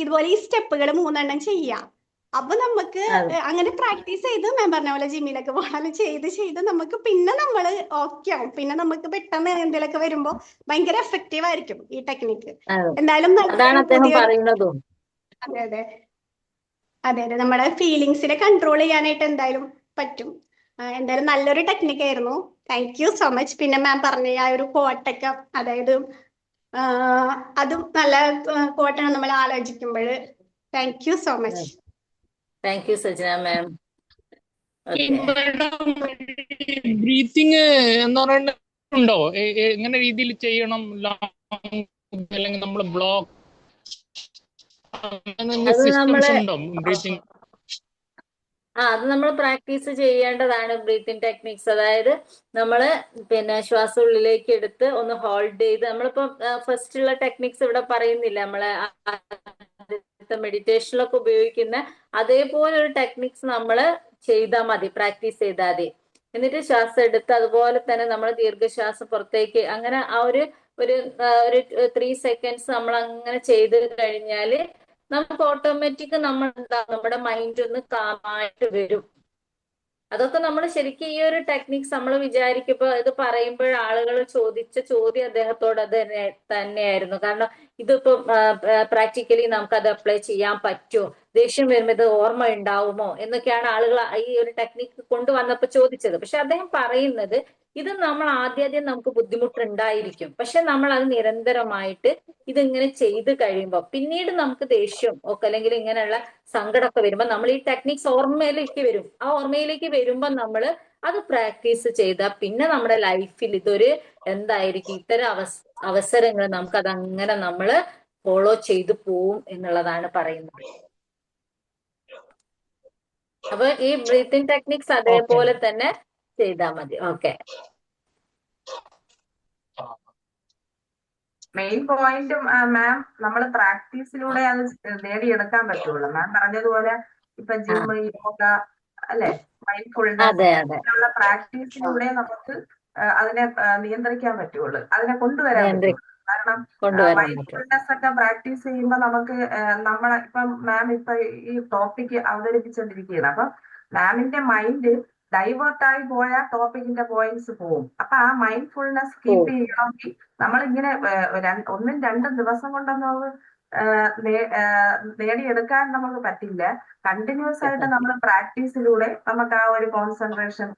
ഇതുപോലെ ഈ സ്റ്റെപ്പുകൾ 3 ചെയ്യാം. അപ്പൊ നമുക്ക് അങ്ങനെ പ്രാക്ടീസ് ചെയ്ത് മാം പറഞ്ഞ പോലെ ജിമ്മിലൊക്കെ പോകണം, ചെയ്ത് നമുക്ക് പിന്നെ നമ്മള് ഓക്കെ ആവും. പിന്നെ നമുക്ക് പെട്ടെന്ന് എന്തെങ്കിലുമൊക്കെ വരുമ്പോ ഭയങ്കര എഫക്റ്റീവ് ആയിരിക്കും ഈ ടെക്നിക്ക്. എന്തായാലും പുതിയൊരു അതെ അതെ അതെ അതെ നമ്മുടെ ഫീലിങ്സിനെ കൺട്രോൾ ചെയ്യാനായിട്ട് എന്തായാലും പറ്റും. എന്തായാലും നല്ലൊരു ടെക്നിക്ക് ആയിരുന്നു. Thank you so much. പിന്നെ മാം പറഞ്ഞ ആ ഒരു കോട്ടൊക്കെ, അതായത് അതും നല്ല കോട്ടാണ് നമ്മൾ ആലോചിക്കുമ്പോൾ. Thank you so much. Thank you Sajana ma'am. Breathing എന്ന് പറയുന്നത് ഉണ്ടോ? എങ്ങനെ രീതിയിൽ ചെയ്യണം? അല്ലെങ്കിൽ നമ്മൾ ബ്ലോക്ക് സിസ്റ്റംസ് ഉണ്ടോ ബ്രീത്തിങ്? അത് നമ്മൾ പ്രാക്ടീസ് ചെയ്യേണ്ടതാണ് ബ്രീത്തിങ് ടെക്നിക്സ്. അതായത് നമ്മള് പിന്നെ ശ്വാസം ഉള്ളിലേക്ക് എടുത്ത് ഒന്ന് ഹോൾഡ് ചെയ്ത്, നമ്മളിപ്പോ ഫസ്റ്റുള്ള ടെക്നിക്സ് ഇവിടെ പറയുന്നില്ല, നമ്മളെ മെഡിറ്റേഷനിലൊക്കെ ഉപയോഗിക്കുന്ന അതേപോലെ ഒരു ടെക്നിക്സ് നമ്മൾ ചെയ്താൽ മതി, പ്രാക്ടീസ് ചെയ്താൽ മതി. എന്നിട്ട് ശ്വാസം എടുത്ത് അതുപോലെ തന്നെ നമ്മൾ ദീർഘശ്വാസം പുറത്തേക്ക്, അങ്ങനെ ആ ഒരു 3 സെക്കൻഡ്സ് നമ്മൾ അങ്ങനെ ചെയ്ത് കഴിഞ്ഞാല് നമുക്ക് ഓട്ടോമാറ്റിക് നമ്മുടെ മൈൻഡ് ഒന്ന് കാമായിട്ട് വരും. അതൊക്കെ നമ്മൾ ശരിക്കും ഈ ഒരു ടെക്നിക്സ് നമ്മൾ വിചാരിക്കുമ്പോ ഇത് പറയുമ്പോൾ ആളുകൾ ചോദിച്ച ചോദ്യം അദ്ദേഹത്തോട് അത് തന്നെയായിരുന്നു. കാരണം ഇതിപ്പോ പ്രാക്ടിക്കലി നമുക്ക് അത് അപ്ലൈ ചെയ്യാൻ പറ്റുമോ, ദേഷ്യം വരുമ്പോൾ ഇത് ഓർമ്മ ഉണ്ടാവുമോ എന്നൊക്കെയാണ് ആളുകൾ ഈ ഒരു ടെക്നിക്ക് കൊണ്ടുവന്നപ്പോ ചോദിച്ചത്. പക്ഷെ അദ്ദേഹം പറയുന്നത് ഇത് നമ്മൾ ആദ്യം നമുക്ക് ബുദ്ധിമുട്ടുണ്ടായിരിക്കും, പക്ഷെ നമ്മൾ അത് നിരന്തരമായിട്ട് ഇതിങ്ങനെ ചെയ്ത് കഴിയുമ്പോൾ പിന്നീട് നമുക്ക് ദേഷ്യം ഒക്കെ അല്ലെങ്കിൽ ഇങ്ങനെയുള്ള സങ്കടമൊക്കെ വരുമ്പോൾ നമ്മൾ ഈ ടെക്നിക്സ് ഓർമ്മയിലേക്ക് വരും. ആ ഓർമ്മയിലേക്ക് വരുമ്പോൾ നമ്മൾ അത് പ്രാക്ടീസ് ചെയ്താൽ പിന്നെ നമ്മുടെ ലൈഫിൽ ഇതൊരു എന്തായിരിക്കും, ഇത്തരം അവസരങ്ങൾ നമുക്ക് അതങ്ങനെ നമ്മൾ ഫോളോ ചെയ്തു പോവും എന്നുള്ളതാണ് പറയുന്നത്. അപ്പൊ ഈ ബ്രീത്തിങ് ടെക്നിക്സ് അതേപോലെ തന്നെ ചെയ്താൽ മതി. ഓക്കെ. മെയിൻ പോയിന്റ് മാം, നമ്മൾ പ്രാക്ടീസിലൂടെ അത് നേടിയെടുക്കാൻ പറ്റുള്ളൂ. മാം പറഞ്ഞതുപോലെ ഇപ്പൊ ജിം, യോഗ അല്ലെ, മൈൻഡ്ഫുൾനെസ് ഉള്ള പ്രാക്ടീസിലൂടെ നമുക്ക് അതിനെ നിയന്ത്രിക്കാൻ പറ്റുള്ളൂ, അതിനെ കൊണ്ടുവരാൻ പറ്റുള്ളൂ. കാരണം മൈൻഡ്ഫുൾനെസ് ഒക്കെ പ്രാക്ടീസ് ചെയ്യുമ്പോൾ നമുക്ക് നമ്മളെ ഇപ്പം മാം ഇപ്പൊ ഈ ടോപ്പിക്ക് അവതരിപ്പിച്ചുകൊണ്ടിരിക്കുകയാണ്. അപ്പൊ മാമിന്റെ മൈൻഡ് ഡൈവേർട്ടായി പോയാൽ ടോപ്പിക്കിന്റെ പോയിന്റ്സ് പോകും. അപ്പൊ ആ മൈൻഡ്ഫുൾനെസ് കീപ്പ് ചെയ്യണമെങ്കിൽ നമ്മളിങ്ങനെ 1 2 ദിവസം കൊണ്ടൊന്നും നേടിയെടുക്കാൻ നമുക്ക് പറ്റില്ല. കണ്ടിന്യൂസ് ആയിട്ട് നമ്മൾ പ്രാക്ടീസിലൂടെ നമുക്ക് ആ ഒരു കോൺസെൻട്രേഷൻ,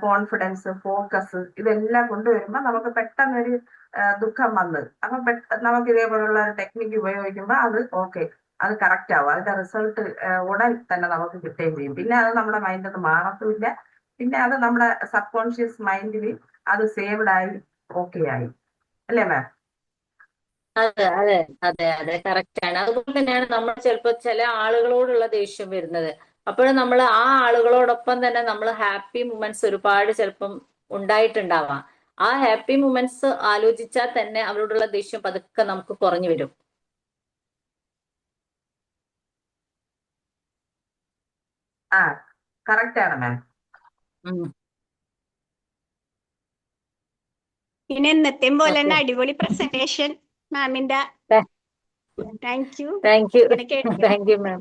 കോൺഫിഡൻസ്, ഫോക്കസ് ഇതെല്ലാം കൊണ്ടുവരുമ്പോൾ നമുക്ക് പെട്ടെന്നൊരു ദുഃഖം വന്ന് അപ്പൊ നമുക്ക് ഇതേപോലുള്ള ഒരു ടെക്നിക്ക് ഉപയോഗിക്കുമ്പോൾ അത് ഓക്കെ, അത് കറക്റ്റ് ആവും. അതിന്റെ റിസൾട്ട് ഉടൻ തന്നെ നമുക്ക് കിട്ടുകയും ചെയ്യും. പിന്നെ അത് നമ്മുടെ മൈൻഡിൽ നിന്ന് മാറത്തുമില്ല. പിന്നെ അത് നമ്മുടെ സബ് കോൺഷ്യസ് മൈൻഡിൽ അത് സേവ്ഡ് ആയി ഓക്കെ ആയി. അല്ലേ മാം? അതെ അതെ അതെ അതെ കറക്റ്റ് ആണ്. അതുപോലെ തന്നെയാണ് നമ്മൾ ചിലപ്പോ ചില ആളുകളോടുള്ള ദേഷ്യം വരുന്നത്. അപ്പോഴും നമ്മൾ ആ ആളുകളോടൊപ്പം തന്നെ നമ്മൾ ഹാപ്പി മൂമെന്റ്സ് ഒരുപാട് ചിലപ്പം ഉണ്ടായിട്ടുണ്ടാവാം. ആ ഹാപ്പി മൂമെന്റ്സ് ആലോചിച്ചാൽ തന്നെ അവരോടുള്ള ദേഷ്യം പതുക്കെ നമുക്ക് കുറഞ്ഞു വരും. കറക്റ്റ് ആണ് മാം. പിന്നെ എന്നത്തെയും പോലെ തന്നെ അടിപൊളി പ്രസന്റേഷൻ മാമിന്റെ. Thank you. Thank you ma'am.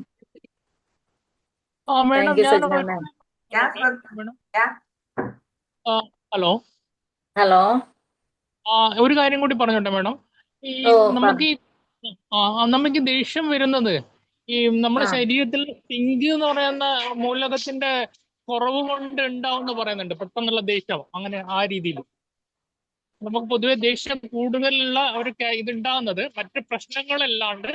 Hello hello. ഒരു കാര്യം കൂടി പറഞ്ഞോട്ടെ മാഡം. ഈ നമുക്ക് ഈ നമുക്ക് ദേഷ്യം വരുന്നത് ഈ നമ്മുടെ ആ ശരീരത്തിൽ സിങ്ക് എന്ന് പറയുന്ന മൂലകത്തിന്റെ കുറവ് കൊണ്ട് ഉണ്ടാവും പറയുന്നുണ്ട്, പെട്ടെന്നുള്ള ദേഷ്യം. അങ്ങനെ ആ രീതിയിൽ നമുക്ക് പൊതുവെ ദേഷ്യം കൂടുതലുള്ള ഒരു ഇതുണ്ടാകുന്നത് മറ്റ് പ്രശ്നങ്ങളല്ലാണ്ട്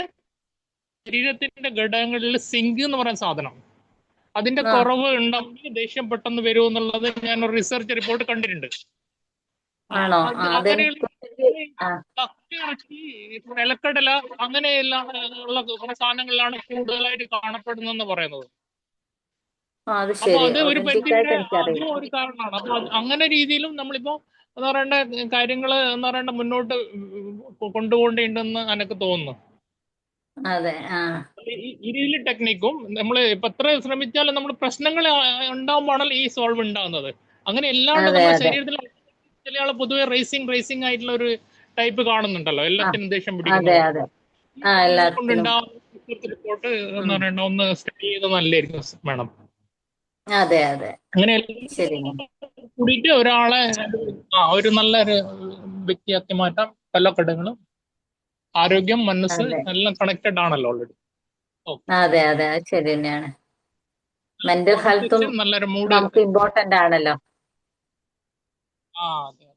ശരീരത്തിന്റെ ഘടകങ്ങളിൽ സിങ്ക് എന്ന് പറയുന്ന സാധനം അതിന്റെ ആ കുറവ് ഉണ്ടെങ്കിൽ ദേഷ്യം പെട്ടെന്ന് വരും എന്നുള്ളത് ഞാൻ ഒരു റിസർച്ച് റിപ്പോർട്ട് കണ്ടിട്ടുണ്ട്. ആണോ? അങ്ങനെയുള്ള ആ ഇറച്ചി, നിലക്കടല അങ്ങനെയെല്ലാം ഉള്ള കുറെ സാധനങ്ങളിലാണ് കൂടുതലായിട്ട് കാണപ്പെടുന്നതെന്ന് പറയുന്നത്. അത് അപ്പൊ ശരി. അത് ഒരു ഒതന്റിക് ആയിട്ട് പരിധിവരെ എനിക്കറിയില്ല. അതും ഒരു കാരണമാണ്. അപ്പൊ അങ്ങനെ രീതിയിലും നമ്മളിപ്പോ എന്ന് പറയേണ്ട കാര്യങ്ങള് എന്ന് പറയേണ്ട മുന്നോട്ട് കൊണ്ടുപോകേണ്ടിണ്ടെന്ന് എനിക്ക് തോന്നുന്നു. അതെ. ആ ഈ രീതിയിൽ ടെക്നിക്കും നമ്മൾ ഇപ്പൊ എത്ര ശ്രമിച്ചാലും നമ്മൾ പ്രശ്നങ്ങൾ ഉണ്ടാകുമ്പോഴാണല്ലോ ഈ സോൾവ് ഉണ്ടാകുന്നത്. അങ്ങനെ അല്ലാണ്ട് അതെ നമ്മുടെ അതെ. ശരീരത്തിൽ ചില ആള് പൊതുവെ റേസിംഗ് ആയിട്ടുള്ള ഒരു ടൈപ്പ് കാണുന്നുണ്ടല്ലോ, ആ എല്ലാത്തിനും ദേഷ്യം അതെ പിടിക്കുന്നത്. അതെ. ഈ ആളുകളെ കൊണ്ട് എല്ലാത്തിനും. ഉണ്ടാകുന്ന റിപ്പോർട്ട് എന്ന് ഉം. പറയണ്ട ഒന്ന് സ്റ്റഡി ചെയ്ത് നല്ലായിരിക്കും മേഡം. അതെ അതെ. അങ്ങനെ ശരി. എല്ലാം കൂടിയിട്ട് ഒരാളെ ഒരു നല്ലൊരു വ്യക്തിയാക്കി മാറ്റാം. പല ഘടകങ്ങളും ആരോഗ്യം, മനസ്സ് അതെ എല്ലാം കണക്റ്റഡ് ആണല്ലോ ഓൾറെഡി. അതെ അതെ. അത് ശരി തന്നെയാണ്. മെന്റൽ ഹെൽത്തും അതിനനുസരിച്ച് നല്ലൊരു മൂഡ്. നമുക്ക് ഇമ്പോർട്ടന്റ് ആണല്ലോ. അതെ.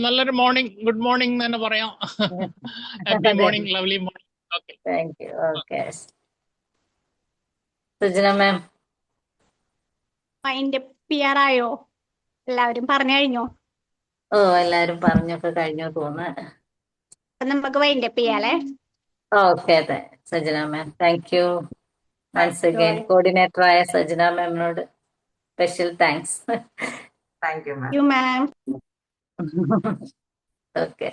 നല്ലൊരു മോർണിംഗ്, ഗുഡ് മോർണിംഗ് എന്ന് തന്നെ പറയാം. ഹാപ്പി അതെ. Morning, lovely morning. Okay. Thank you. Okay. Sujana ma'am. Mind പിയറായോ? എല്ലാവരും പറഞ്ഞു കഴിഞ്ഞോ? ഓ എല്ലാരും പറഞ്ഞൊക്കെ കഴിഞ്ഞു തോന്നുന്നു. അപ്പൊ നമുക്ക് വൈൻഡപ്പ് ചെയ്യാലേ. ഓക്കെ. അതെ Sajana ma'am, thank you once thank again. Coordinator ആയ സജന മാമിനോട് special thanks. You ma'am. You ma'am. Okay.